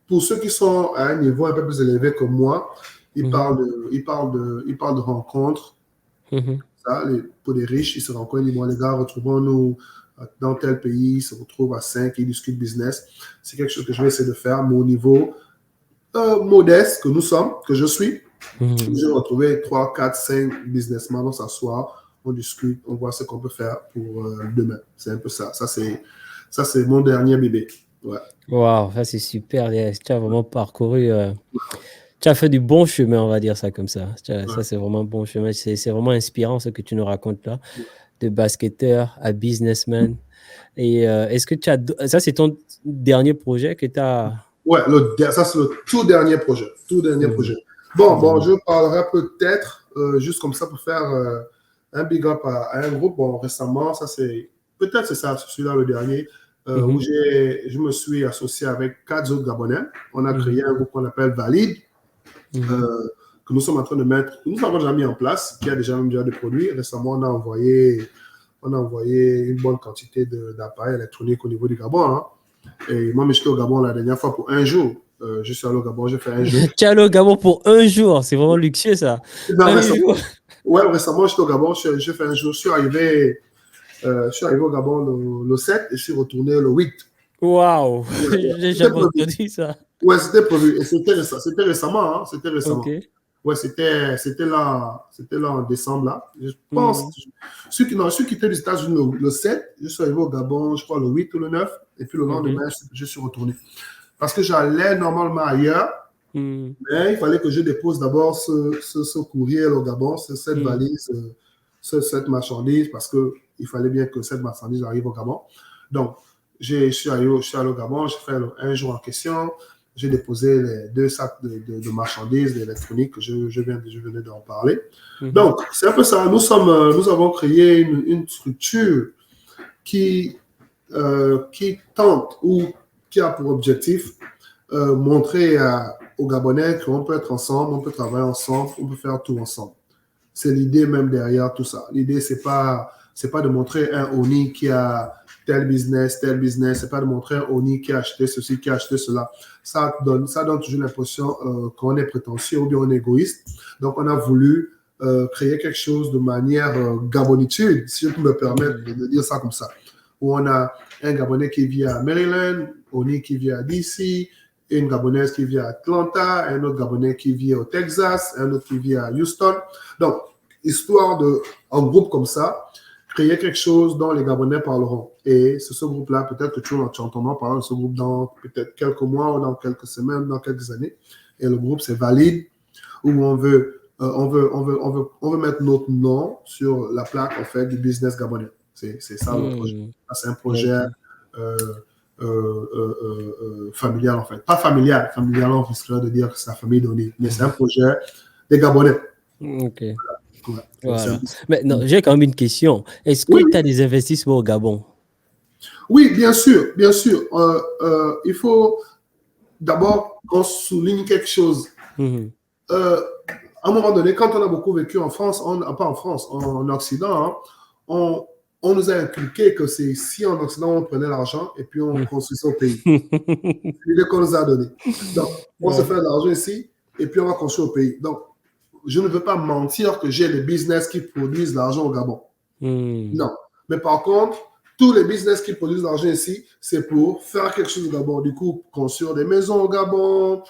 pour ceux qui sont à un niveau un peu plus élevé que moi, ils parlent de rencontres. Ça, pour les riches, ils se rencontrent, ils disent, bon, les gars, retrouvons-nous dans tel pays, ils se retrouvent à 5, ils discutent business. C'est quelque chose que je vais essayer de faire, mais au niveau modeste que nous sommes, que je suis, je vais retrouver 3, 4, 5 businessmen, on s'assoit, on discute, on voit ce qu'on peut faire pour demain. C'est un peu ça. Ça, c'est mon dernier bébé. Ouais. Wow, ça c'est super. Tu as vraiment parcouru. Tu as fait du bon chemin, on va dire ça comme ça. Ça, c'est vraiment un bon chemin. C'est vraiment inspirant ce que tu nous racontes là, de basketteur à businessman. Et est-ce que tu as. Ça, c'est ton dernier projet que tu as. Ouais, ça, c'est le tout dernier projet. Bon, je parlerai peut-être, juste comme ça, pour faire un big up à un groupe. Bon, récemment, peut-être c'est ça, celui-là le dernier, où je me suis associé avec 4 autres Gabonais. On a créé un groupe qu'on appelle Valide, que nous sommes en train de mettre, nous avons déjà mis en place, qui a déjà des produits. Récemment, on a envoyé une bonne quantité d'appareils électroniques au niveau du Gabon. Hein. Et moi, j'étais au Gabon la dernière fois pour 1 jour. Je suis allé au Gabon, j'ai fait 1 jour. Tu es allé au Gabon pour 1 jour, c'est vraiment luxueux ça. Récemment, j'étais au Gabon, j'ai fait 1 jour. Je suis arrivé au Gabon le 7 et je suis retourné le 8. Waouh, j'ai jamais entendu ça. Ouais, c'était prévu. Et c'était récemment. Hein, c'était récemment. Okay. Ouais, c'était là en décembre, là. Je pense. Ceux qui étaient aux États-Unis le 7, je suis arrivé au Gabon, je crois, le 8 ou le 9. Et puis le lendemain, je suis retourné. Parce que j'allais normalement ailleurs, mais il fallait que je dépose d'abord ce courrier au Gabon, cette valise, cette marchandise, parce qu'il fallait bien que cette marchandise arrive au Gabon. Donc, je suis allé au Gabon, j'ai fait 1 jour en question. J'ai déposé les 2 sacs de marchandises électroniques que je venais d'en parler. Donc, c'est un peu ça. Nous avons créé une structure qui tente ou qui a pour objectif montrer aux Gabonais qu'on peut être ensemble, on peut travailler ensemble, on peut faire tout ensemble. C'est l'idée même derrière tout ça. L'idée, c'est pas de montrer un ONI qui a tel business, c'est pas de montrer un Oni qui a acheté ceci, qui a acheté cela. Ça donne toujours l'impression qu'on est prétentieux ou bien on est égoïste. Donc, on a voulu créer quelque chose de manière gabonitude, si je peux me permettre de dire ça comme ça. Où on a un Gabonais qui vit à Maryland, Oni qui vit à DC, une Gabonaise qui vit à Atlanta, un autre Gabonais qui vit au Texas, un autre qui vit à Houston. Donc, histoire de, en groupe comme ça, créer quelque chose dont les Gabonais parleront. Et c'est ce groupe-là, peut-être que tu entendras parler de ce groupe dans peut-être quelques mois, ou dans quelques semaines, dans quelques années. Et le groupe, c'est Valide, où on veut mettre notre nom sur la plaque, en fait, du business gabonais. C'est ça le projet. C'est un projet familial, en fait. Pas familial. Familial, on risquerait de dire que c'est la famille donnée. Mais c'est un projet des Gabonais. OK. Voilà. Mais non, j'ai quand même une question. Est-ce que tu as des investissements au Gabon? Oui, bien sûr, bien sûr. Il faut d'abord qu'on souligne quelque chose. À un moment donné, quand on a beaucoup vécu en France, pas en France, en Occident, hein, on nous a inculqué que c'est ici en Occident on prenait l'argent et puis on construisait au pays. C'est l'idée qu'on nous a donné. Donc, on se fait de l'argent ici et puis on va construire au pays. Donc, je ne veux pas mentir que j'ai des business qui produisent l'argent au Gabon. Non. Mais par contre, tous les business qui produisent l'argent ici, c'est pour faire quelque chose au Gabon. Du coup, construire des maisons au Gabon,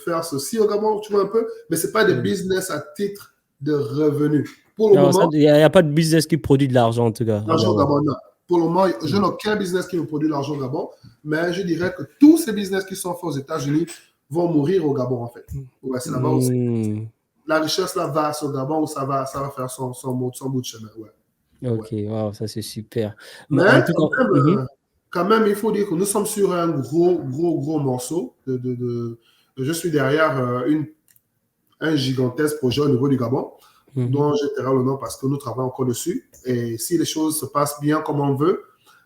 faire ceci au Gabon, tu vois un peu. Mais ce n'est pas des business à titre de revenu. Pour le moment, il n'y a pas de business qui produit de l'argent, en tout cas. L'argent au Gabon, non. Pour le moment, je n'ai aucun business qui me produit l'argent au Gabon, mais je dirais que tous ces business qui sont faits aux États-Unis vont mourir au Gabon, en fait. Ouais, c'est là-bas aussi. La richesse, là, va au Gabon où ça va faire son bout de chemin. Ouais. Ok, wow, ça c'est super. Mais quand même, il faut dire que nous sommes sur un gros morceau. Je suis derrière un gigantesque projet au niveau du Gabon, dont je tairai le nom parce que nous travaillons encore dessus. Et si les choses se passent bien comme on veut,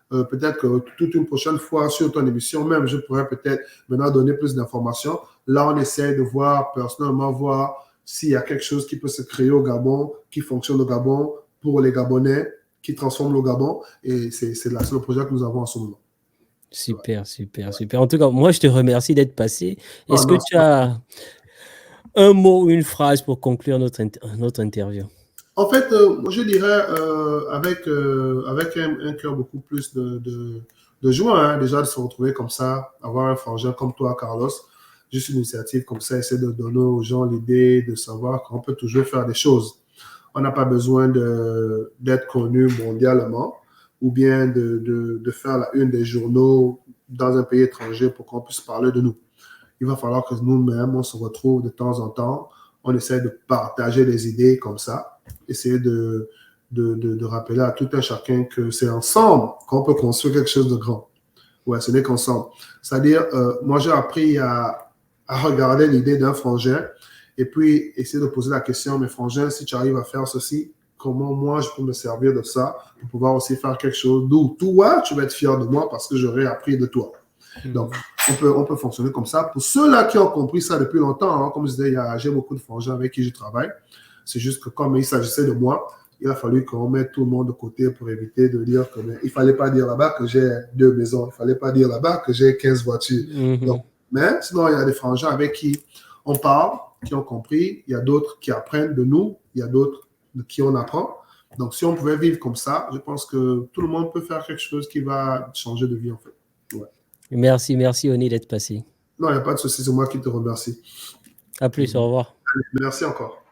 peut-être que toute une prochaine fois sur ton émission, même, je pourrais peut-être maintenant donner plus d'informations. Là, on essaie de personnellement voir s'il y a quelque chose qui peut se créer au Gabon, qui fonctionne au Gabon pour les Gabonais, qui transforme le Gabon. Et c'est le projet que nous avons en ce moment. Super. En tout cas, moi, je te remercie d'être passé. Est-ce que tu as un mot ou une phrase pour conclure notre interview? En fait, je dirais avec un cœur beaucoup plus de joie, hein, déjà de se retrouver comme ça, avoir un frangin comme toi, Carlos, juste une initiative comme ça, essayer de donner aux gens l'idée de savoir qu'on peut toujours faire des choses. On n'a pas besoin d'être connu mondialement ou bien de faire la une des journaux dans un pays étranger pour qu'on puisse parler de nous. Il va falloir que nous-mêmes, on se retrouve de temps en temps, on essaie de partager des idées comme ça, essayer de rappeler à tout un chacun que c'est ensemble qu'on peut construire quelque chose de grand. Ouais, ce n'est qu'ensemble. C'est-à-dire, moi, j'ai appris à regarder l'idée d'un frangin et puis essayer de poser la question, mais frangin, si tu arrives à faire ceci, comment moi, je peux me servir de ça pour pouvoir aussi faire quelque chose d'où toi, tu vas être fier de moi parce que j'aurais appris de toi. Donc, on peut fonctionner comme ça. Pour ceux-là qui ont compris ça depuis longtemps, hein, comme je disais, j'ai beaucoup de frangins avec qui je travaille. C'est juste que comme il s'agissait de moi, il a fallu qu'on mette tout le monde de côté pour éviter de dire que il ne fallait pas dire là-bas que j'ai 2 maisons. Il ne fallait pas dire là-bas que j'ai 15 voitures. Donc, mais sinon, il y a des frangins avec qui on parle, qui ont compris. Il y a d'autres qui apprennent de nous. Il y a d'autres de qui on apprend. Donc, si on pouvait vivre comme ça, je pense que tout le monde peut faire quelque chose qui va changer de vie, en fait. Ouais. Merci, Oni, d'être passé. Non, il n'y a pas de souci, c'est moi qui te remercie. À plus, au revoir. Allez, merci encore.